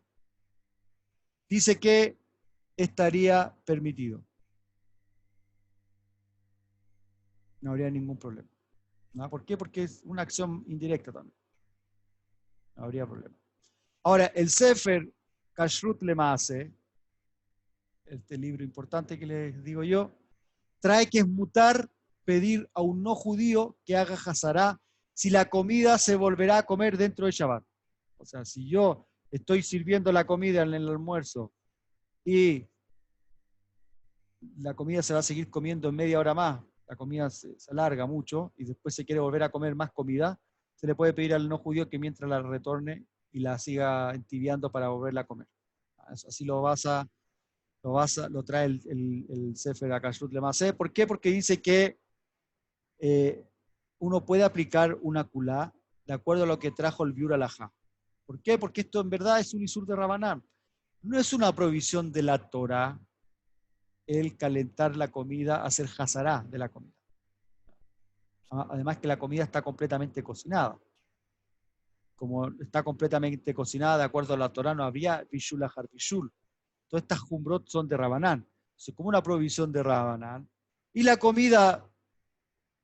Dice que estaría permitido. No habría ningún problema. ¿No? ¿Por qué? Porque es una acción indirecta también. No habría problema. Ahora, el Sefer Kashrut Lemase, este libro importante que les digo yo, trae que es mutar pedir a un no judío que haga hazará si la comida se volverá a comer dentro de Shabbat. O sea, si yo estoy sirviendo la comida en el almuerzo y la comida se va a seguir comiendo en media hora más, la comida se alarga mucho y después se quiere volver a comer más comida, se le puede pedir al no judío que mientras la retorne y la siga entibiando para volverla a comer. Así lo trae el Sefer HaKashrut Lemase. ¿Por qué? Porque dice que uno puede aplicar una kulá de acuerdo a lo que trajo el Biur Alajá. ¿Por qué? Porque esto en verdad es un isur de Rabanán. No es una provisión de la Torah el calentar la comida, hacer hazará de la comida. Además que la comida está completamente cocinada. Como está completamente cocinada de acuerdo a la Torah, no habría bishul ajar bishul. Todas estas jumbrot son de Rabanán. Es como una provisión de Rabanán. Y la comida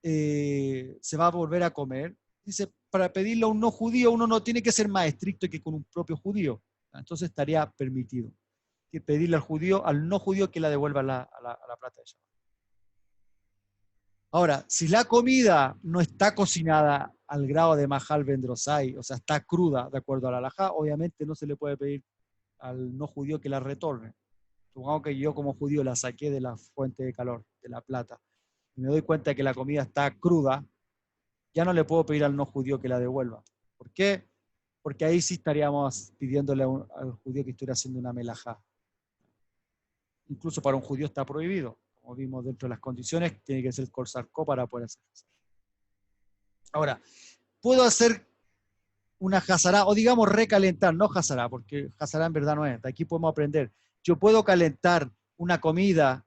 se va a volver a comer. Dice, para pedirle a un no judío, uno no tiene que ser más estricto que con un propio judío. Entonces estaría permitido que pedirle al no judío que la devuelva a la plata de Shabbat. Ahora, si la comida no está cocinada al grado de Mahal Bendrosai, o sea, está cruda de acuerdo a la halajá, obviamente no se le puede pedir al no judío que la retorne. Supongamos que yo como judío la saqué de la fuente de calor, de la plata, y me doy cuenta de que la comida está cruda, ya no le puedo pedir al no judío que la devuelva. ¿Por qué? Porque ahí sí estaríamos pidiéndole al judío que estuviera haciendo una melajá. Incluso para un judío está prohibido. Como vimos dentro de las condiciones, tiene que ser kol sarkó para poder hacer eso. Ahora, puedo hacer una hazará, o digamos recalentar, no hazará, porque hazará en verdad no es. De aquí podemos aprender. Yo puedo calentar una comida,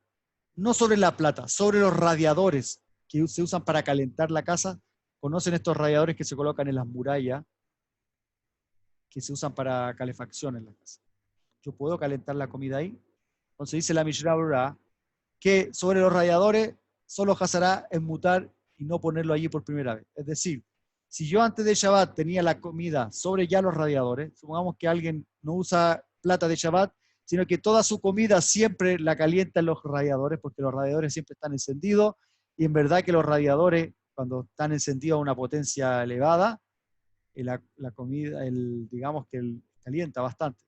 no sobre la plata, sobre los radiadores que se usan para calentar la casa. ¿Conocen estos radiadores que se colocan en las murallas, que se usan para calefacción en la casa? Yo puedo calentar la comida ahí. Entonces dice la Mishnah Berurah que sobre los radiadores solo hazará en mutar y no ponerlo allí por primera vez. Es decir, si yo antes de Shabbat tenía la comida sobre ya los radiadores, supongamos que alguien no usa plata de Shabbat, sino que toda su comida siempre la calienta en los radiadores, porque los radiadores siempre están encendidos, y en verdad que los radiadores, cuando están encendidos a una potencia elevada, la comida, digamos que calienta bastante.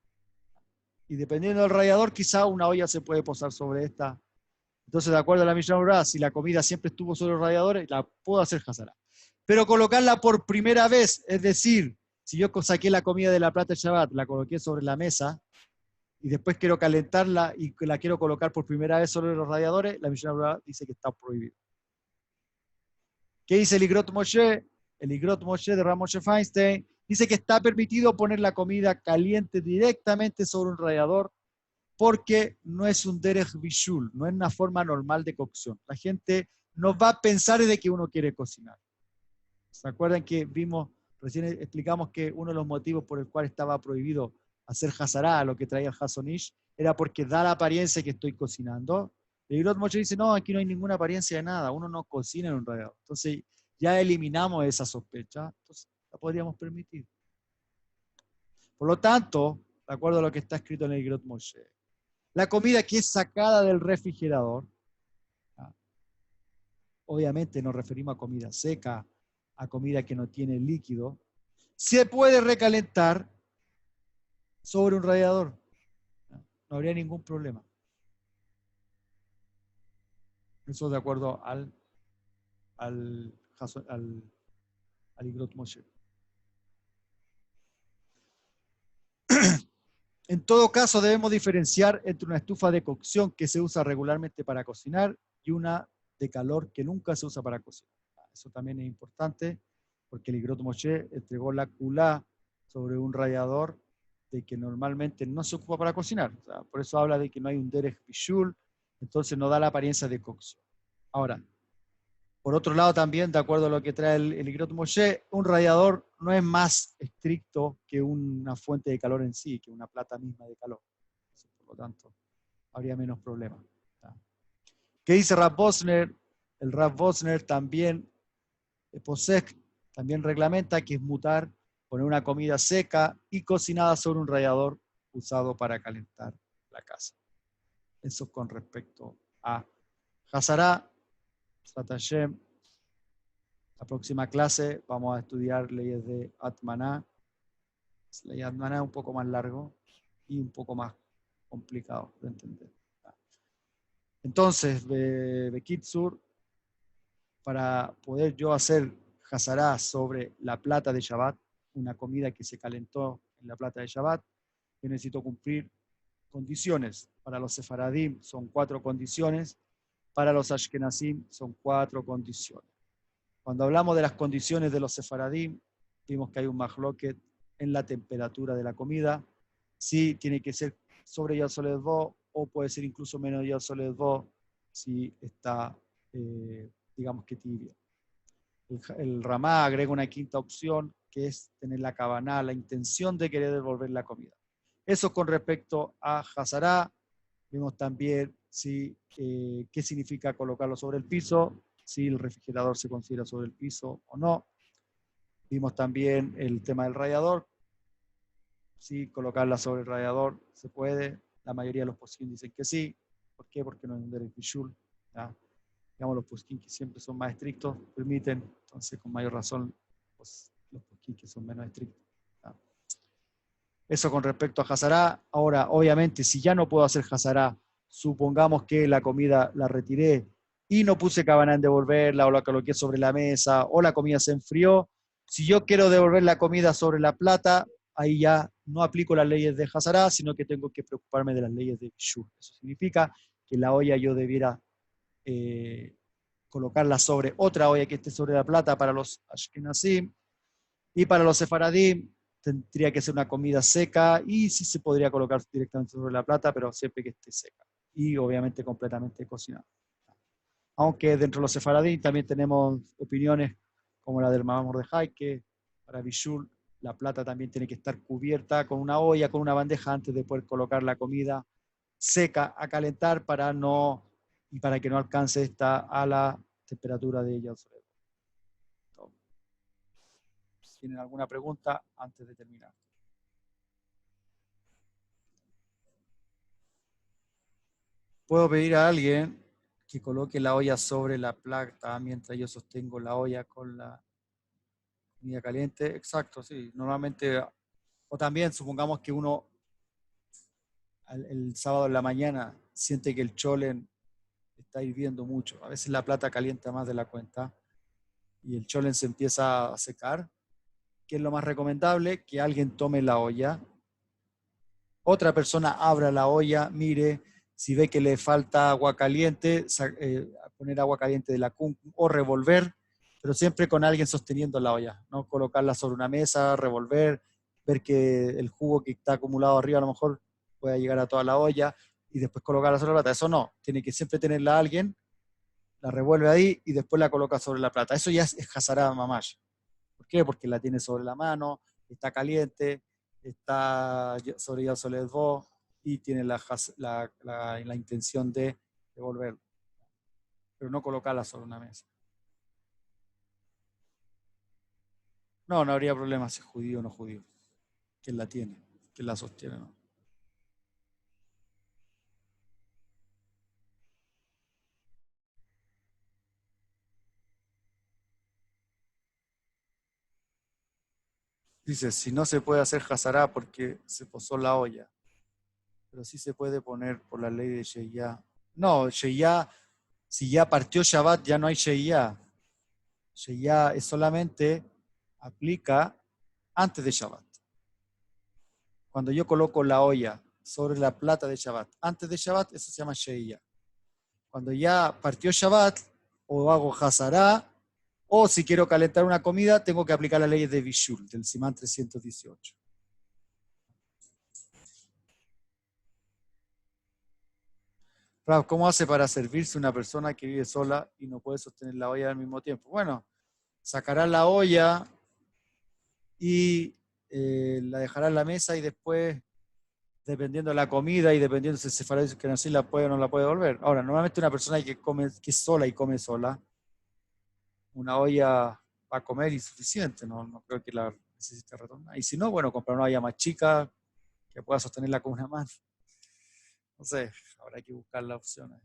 Y dependiendo del radiador, quizá una olla se puede posar sobre esta. Entonces, de acuerdo a la Mishnah Berurah, si la comida siempre estuvo sobre los radiadores, la puedo hacer hazará. Pero colocarla por primera vez, es decir, si yo saqué la comida de la plata de Shabbat, la coloqué sobre la mesa y después quiero calentarla y la quiero colocar por primera vez sobre los radiadores, la Mishnah Berurah dice que está prohibido. ¿Qué dice el Igrot Moshe? El Igrot Moshe de Rav Moshe Feinstein dice que está permitido poner la comida caliente directamente sobre un radiador porque no es un derech bishul, no es una forma normal de cocción. La gente no va a pensar de que uno quiere cocinar. ¿Se acuerdan que recién explicamos que uno de los motivos por el cual estaba prohibido hacer hazará, lo que traía el Hasonish, era porque da la apariencia que estoy cocinando? Y Igrot Moshe dice, no, aquí no hay ninguna apariencia de nada, uno no cocina en un radiador. Entonces ya eliminamos esa sospecha, entonces la podríamos permitir. Por lo tanto, de acuerdo a lo que está escrito en el Igrot Moshe, La comida que es sacada del refrigerador, obviamente nos referimos a comida seca, a comida que no tiene líquido, se puede recalentar sobre un radiador. No habría ningún problema. Eso de acuerdo al Igrot Moshe. En todo caso, debemos diferenciar entre una estufa de cocción que se usa regularmente para cocinar y una de calor que nunca se usa para cocinar. Eso también es importante porque el Igrot Moshe entregó la kulá sobre un radiador de que normalmente no se ocupa para cocinar. O sea, por eso habla de que no hay un derech bishul, entonces no da la apariencia de cocción. Ahora, por otro lado, también, de acuerdo a lo que trae el Igrot Moshe, un radiador no es más estricto que una fuente de calor en sí, que una plata misma de calor. Por lo tanto, habría menos problemas. ¿Qué dice Rav Bosner? El Rav Bosner también, Posek, también reglamenta que es mutar poner una comida seca y cocinada sobre un radiador usado para calentar la casa. Eso con respecto a Hazará, Satashem. La próxima clase vamos a estudiar leyes de Atmaná. La ley de Atmaná es un poco más largo y un poco más complicado de entender. Entonces, Bekitsur, para poder yo hacer Hazará sobre la plata de Shabbat, una comida que se calentó en la plata de Shabbat, yo necesito cumplir condiciones. Para los Sefaradim son 4 condiciones, para los Ashkenazim son 4 condiciones. Cuando hablamos de las condiciones de los Sefaradim, vimos que hay un mahloket en la temperatura de la comida. Sí, tiene que ser sobre Yod Solet Bo, o puede ser incluso menos Yod Solet Bo, si está, digamos que tibia. El Ramá agrega una quinta opción, que es tener la kavaná, la intención de querer devolver la comida. Eso con respecto a Hazará. Vimos también qué significa colocarlo sobre el piso, si el refrigerador se considera sobre el piso o no. Vimos también el tema del radiador, si colocarla sobre el radiador se puede. La mayoría de los poskim dicen que sí. ¿Por qué? Porque no es un derech bishul. Digamos, los poskim que siempre son más estrictos permiten, entonces con mayor razón los poskim que son menos estrictos. ¿Ya? Eso con respecto a Hazará. Ahora, obviamente, si ya no puedo hacer Hazará, supongamos que la comida la retiré y no puse cabana en devolverla o la coloqué sobre la mesa o la comida se enfrió. Si yo quiero devolver la comida sobre la plata, ahí ya no aplico las leyes de Hazará, sino que tengo que preocuparme de las leyes de Bishur. Eso significa que la olla yo debiera colocarla sobre otra olla que esté sobre la plata para los Ashkenazim, y para los Sefaradim tendría que ser una comida seca y sí se podría colocar directamente sobre la plata, pero siempre que esté seca y obviamente completamente cocinada. Aunque dentro de los Sefaradim también tenemos opiniones como la del Mamá Mordejai, que para Bishul la plata también tiene que estar cubierta con una olla, con una bandeja antes de poder colocar la comida seca a calentar para que no alcance esta a la temperatura de ella. ¿Tienen alguna pregunta antes de terminar? Puedo pedir a alguien que coloque la olla sobre la plata mientras yo sostengo la olla con la comida caliente. Exacto, sí. Normalmente, o también supongamos que uno el sábado en la mañana siente que el cholen está hirviendo mucho. A veces la plata calienta más de la cuenta y el cholen se empieza a secar. ¿Qué es lo más recomendable? Que alguien tome la olla, otra persona abra la olla, mire, si ve que le falta agua caliente, poner agua caliente de la cum o revolver, pero siempre con alguien sosteniendo la olla, no colocarla sobre una mesa, revolver, ver que el jugo que está acumulado arriba a lo mejor pueda llegar a toda la olla y después colocarla sobre la plata. Eso no, tiene que siempre tenerla a alguien, la revuelve ahí y después la coloca sobre la plata. Eso ya es Hazará Mamash. ¿Por qué? Porque la tiene sobre la mano, está caliente, está sobre Yad Solet Bo y tiene la intención de devolverlo, pero no colocarla sobre una mesa. No, no habría problema si es judío o no judío. ¿Quién la tiene? ¿Quién la sostiene? ¿No? Dice, si no se puede hacer Hazará porque se posó la olla, pero sí se puede poner por la ley de Sheiyá. No, Sheiyá, si ya partió Shabbat, ya no hay Sheiyá. Sheiyá es solamente aplica antes de Shabbat. Cuando yo coloco la olla sobre la plata de Shabbat, antes de Shabbat, eso se llama Sheiyá. Cuando ya partió Shabbat, o hago Hazará, o si quiero calentar una comida, tengo que aplicar la ley de Bishul, del Simán 318. ¿Cómo hace para servirse una persona que vive sola y no puede sostener la olla al mismo tiempo? Bueno, sacará la olla y la dejará en la mesa y después, dependiendo de la comida y dependiendo si se fará que así la puede o no la puede devolver. Ahora, normalmente una persona que es sola y come sola, una olla va a comer insuficiente, no creo que la necesite retornar. Y si no, bueno, comprar una olla más chica que pueda sostenerla con una mano. No sé, habrá que buscar la opción ahí.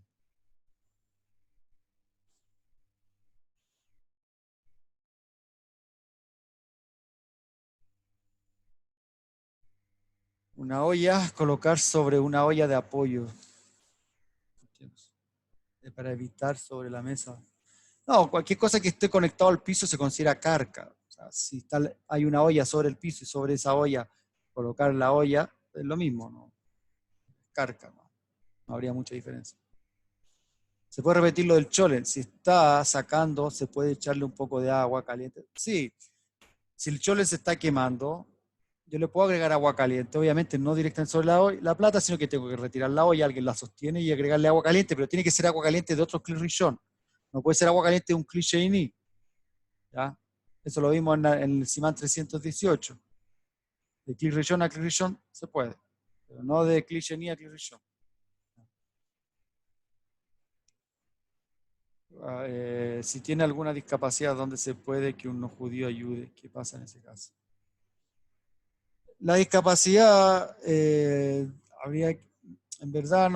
Una olla, colocar sobre una olla de apoyo. Para evitar sobre la mesa. No, cualquier cosa que esté conectado al piso se considera carga. O sea, si hay una olla sobre el piso y sobre esa olla colocar la olla, es lo mismo, ¿no? Carga, no habría mucha diferencia. Se puede repetir lo del chole. Si está sacando, se puede echarle un poco de agua caliente. Sí, si el chole se está quemando, yo le puedo agregar agua caliente. Obviamente no directamente sobre la plata, sino que tengo que retirar la olla, alguien la sostiene y agregarle agua caliente, pero tiene que ser agua caliente de otro kli rishon. No puede ser agua caliente de un kli sheini. ¿Ya? Eso lo vimos en el Simán 318. De kli rishon a kli rishon se puede, pero no de kli sheini a kli rishon. Si tiene alguna discapacidad, ¿dónde se puede que un no judío ayude? ¿Qué pasa en ese caso? La discapacidad, en verdad,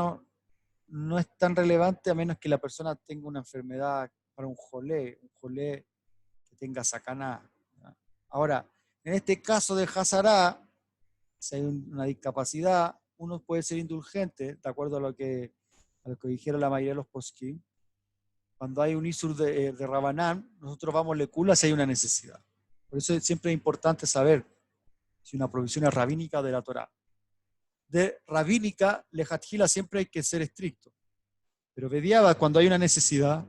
no es tan relevante a menos que la persona tenga una enfermedad para un jolé que tenga sacaná. ¿Ya? Ahora, en este caso de Hazará, si hay una discapacidad, uno puede ser indulgente, de acuerdo a lo que dijeron la mayoría de los poskim. Cuando hay un isur de Rabanán, nosotros vamos lecula si hay una necesidad. Por eso siempre es importante saber si una provisión es rabínica o de la Torá. De rabínica, lejatjila siempre hay que ser estricto. Pero Bediaba, cuando hay una necesidad,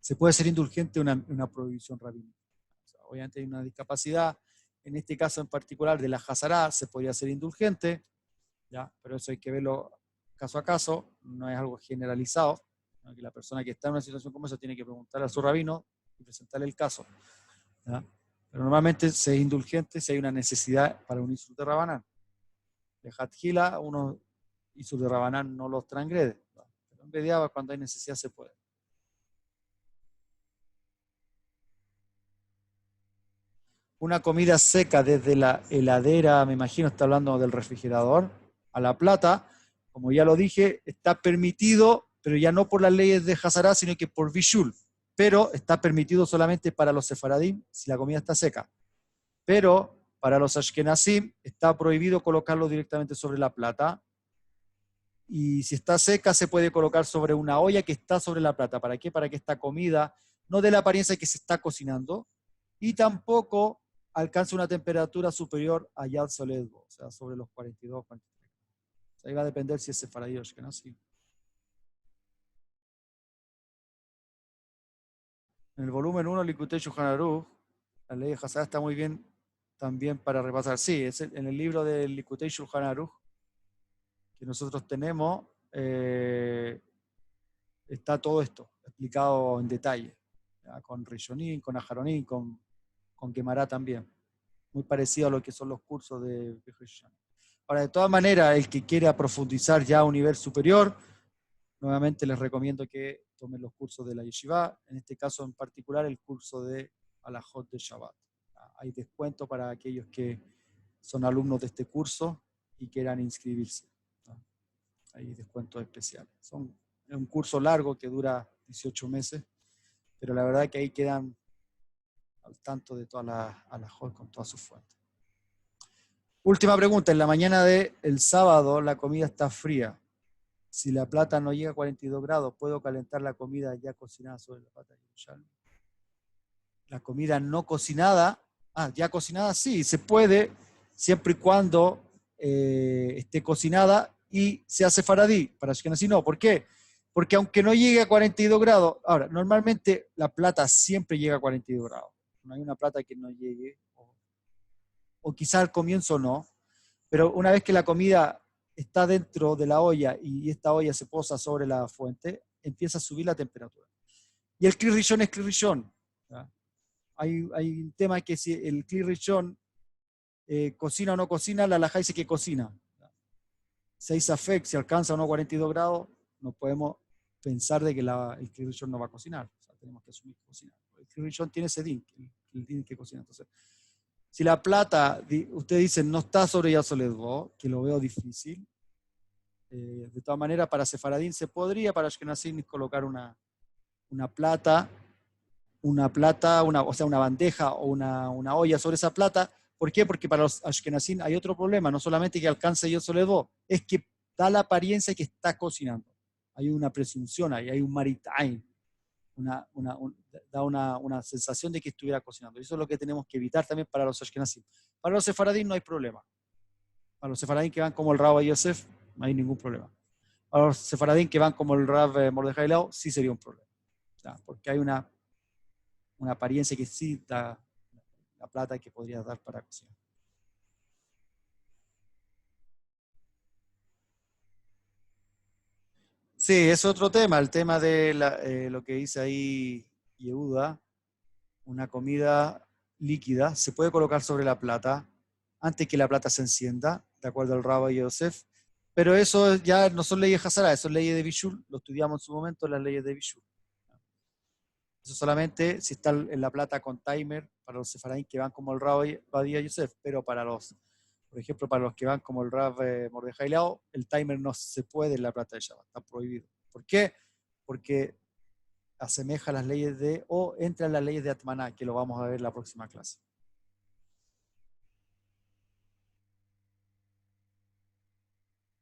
se puede ser indulgente una prohibición rabínica. O sea, obviamente hay una discapacidad, en este caso en particular de la Hazará, se podría ser indulgente, ¿ya? Pero eso hay que verlo caso a caso, no es algo generalizado, ¿no? Que la persona que está en una situación como esa tiene que preguntarle a su rabino y presentarle el caso. ¿Ya? Pero normalmente se es indulgente si hay una necesidad para un isur de Rabanán. De Hatjila, unos isur de Rabanán no los transgrede, ¿no? Pero en Bediaba, cuando hay necesidad, se puede. Una comida seca desde la heladera, me imagino está hablando del refrigerador, a la plata, como ya lo dije, está permitido, pero ya no por las leyes de Hazará, sino que por Bishul. Pero está permitido solamente para los sefaradim si la comida está seca. Pero para los ashkenazim está prohibido colocarlo directamente sobre la plata. Y si está seca, se puede colocar sobre una olla que está sobre la plata. ¿Para qué? Para que esta comida no dé la apariencia de que se está cocinando y tampoco alcance una temperatura superior a Yad Soledbo, o sea, sobre los 42, 43. O sea, ahí va a depender si es sefaradí o ashkenazí. En el volumen 1, Likutei Shulchan Aruch, la ley de Hazara está muy bien también para repasar. Sí, es en el libro del Likutei Shulchan Aruch que nosotros tenemos, está todo esto explicado en detalle, ¿ya? Con Rishonim, con Aharonim, con Gemara también. Muy parecido a lo que son los cursos de Rishonim. Ahora, de todas maneras, el que quiera profundizar ya a un nivel superior, nuevamente les recomiendo que tomen los cursos de la Yeshiva, en este caso en particular el curso de Alajot de Shabbat. Hay descuento para aquellos que son alumnos de este curso y quieran inscribirse. Hay descuentos especiales. Es un curso largo que dura 18 meses, pero la verdad que ahí quedan al tanto de todas las Alajot con todas sus fuentes. Última pregunta. En la mañana del sábado la comida está fría. Si la plata no llega a 42 grados, ¿puedo calentar la comida ya cocinada sobre la plata? La comida no cocinada, ya cocinada sí, se puede, siempre y cuando esté cocinada y se hace faradí. Para Ashkenazí no. ¿Por qué? Porque aunque no llegue a 42 grados, ahora, normalmente la plata siempre llega a 42 grados. No hay una plata que no llegue, o quizá al comienzo no, pero una vez que la comida está dentro de la olla y esta olla se posa sobre la fuente, empieza a subir la temperatura. Y el Kli Rishon es Kli Rishon. Hay un tema que si el Kli Rishon cocina o no cocina, la halajá dice que cocina. Si hay safek, si alcanza o no 42 grados, no podemos pensar de que el Kli Rishon no va a cocinar. O sea, tenemos que asumir que cocina. El Kli Rishon tiene ese din, el din que cocina. Entonces, si la plata, usted dice, no está sobre Yasoledbo, que lo veo difícil, de todas maneras, para Sefaradín se podría, para Ashkenazim, colocar una plata, o sea, una bandeja o una olla sobre esa plata. ¿Por qué? Porque para los Ashkenazim hay otro problema, no solamente que alcance Yasoledbo, es que da la apariencia que está cocinando. Hay una presunción ahí, hay un maritain. Da una sensación de que estuviera cocinando. Y eso es lo que tenemos que evitar también para los ashkenazim. Para los sefaradín no hay problema. Para los sefaradín que van como el Rab Yosef, no hay ningún problema. Para los sefaradín que van como el Rab Mordejai Lau, sí sería un problema. Porque hay una apariencia que sí da la plata que podría dar para cocinar. Sí, es otro tema, el tema de lo que dice ahí Yehuda, una comida líquida, se puede colocar sobre la plata antes que la plata se encienda, de acuerdo al Rabbi Yosef, pero eso ya no son leyes Hazara, eso son leyes de Bishul, lo estudiamos en su momento, las leyes de Bishul. Eso solamente si está en la plata con timer para los sefaradín que van como el Rabbi Badia Yosef, pero por ejemplo, para los que van como el Rab Mordejai Lau, el timer no se puede en la plata de Shabbat, está prohibido. ¿Por qué? Porque asemeja las leyes o entra en las leyes de Atmaná, que lo vamos a ver en la próxima clase.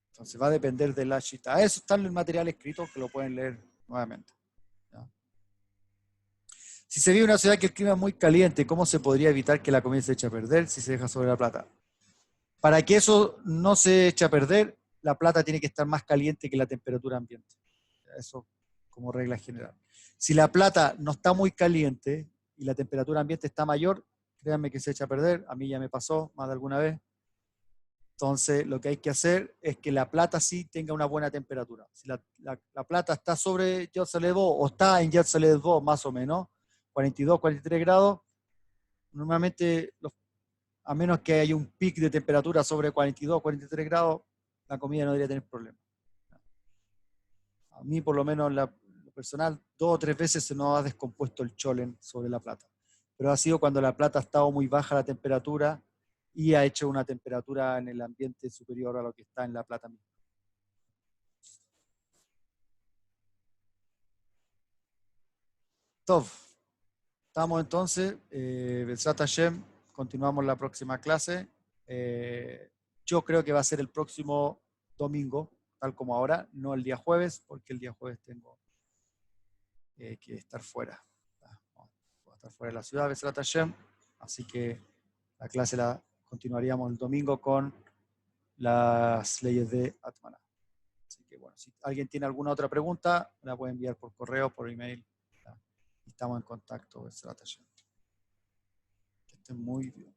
Entonces va a depender de la shita. Eso está en el material escrito que lo pueden leer nuevamente. ¿Ya? Si se vive en una ciudad que el clima es muy caliente, ¿cómo se podría evitar que la comida se eche a perder si se deja sobre la plata? Para que eso no se eche a perder, la plata tiene que estar más caliente que la temperatura ambiente. Eso como regla general. Si la plata no está muy caliente y la temperatura ambiente está mayor, créanme que se echa a perder. A mí ya me pasó más de alguna vez. Entonces, lo que hay que hacer es que la plata sí tenga una buena temperatura. Si la plata está sobre Yotzeledbo o está en Yotzeledbo más o menos, 42, 43 grados, normalmente, a menos que haya un pic de temperatura sobre 42, 43 grados, la comida no debería tener problema. A mí, por lo menos, lo personal, 2 o 3 veces se nos ha descompuesto el cholen sobre la plata. Pero ha sido cuando la plata ha estado muy baja la temperatura y ha hecho una temperatura en el ambiente superior a lo que está en la plata misma. Tov, estamos entonces, Bezrat Hashem, continuamos la próxima clase. Yo creo que va a ser el próximo domingo, tal como ahora, no el día jueves, porque el día jueves tengo que estar fuera. Voy a estar fuera de la ciudad, Bezrat Hashem, así que la clase la continuaríamos el domingo con las leyes de Atmaná. Así que bueno, si alguien tiene alguna otra pregunta, la puede enviar por correo, por email. Estamos en contacto. Que estén muy bien.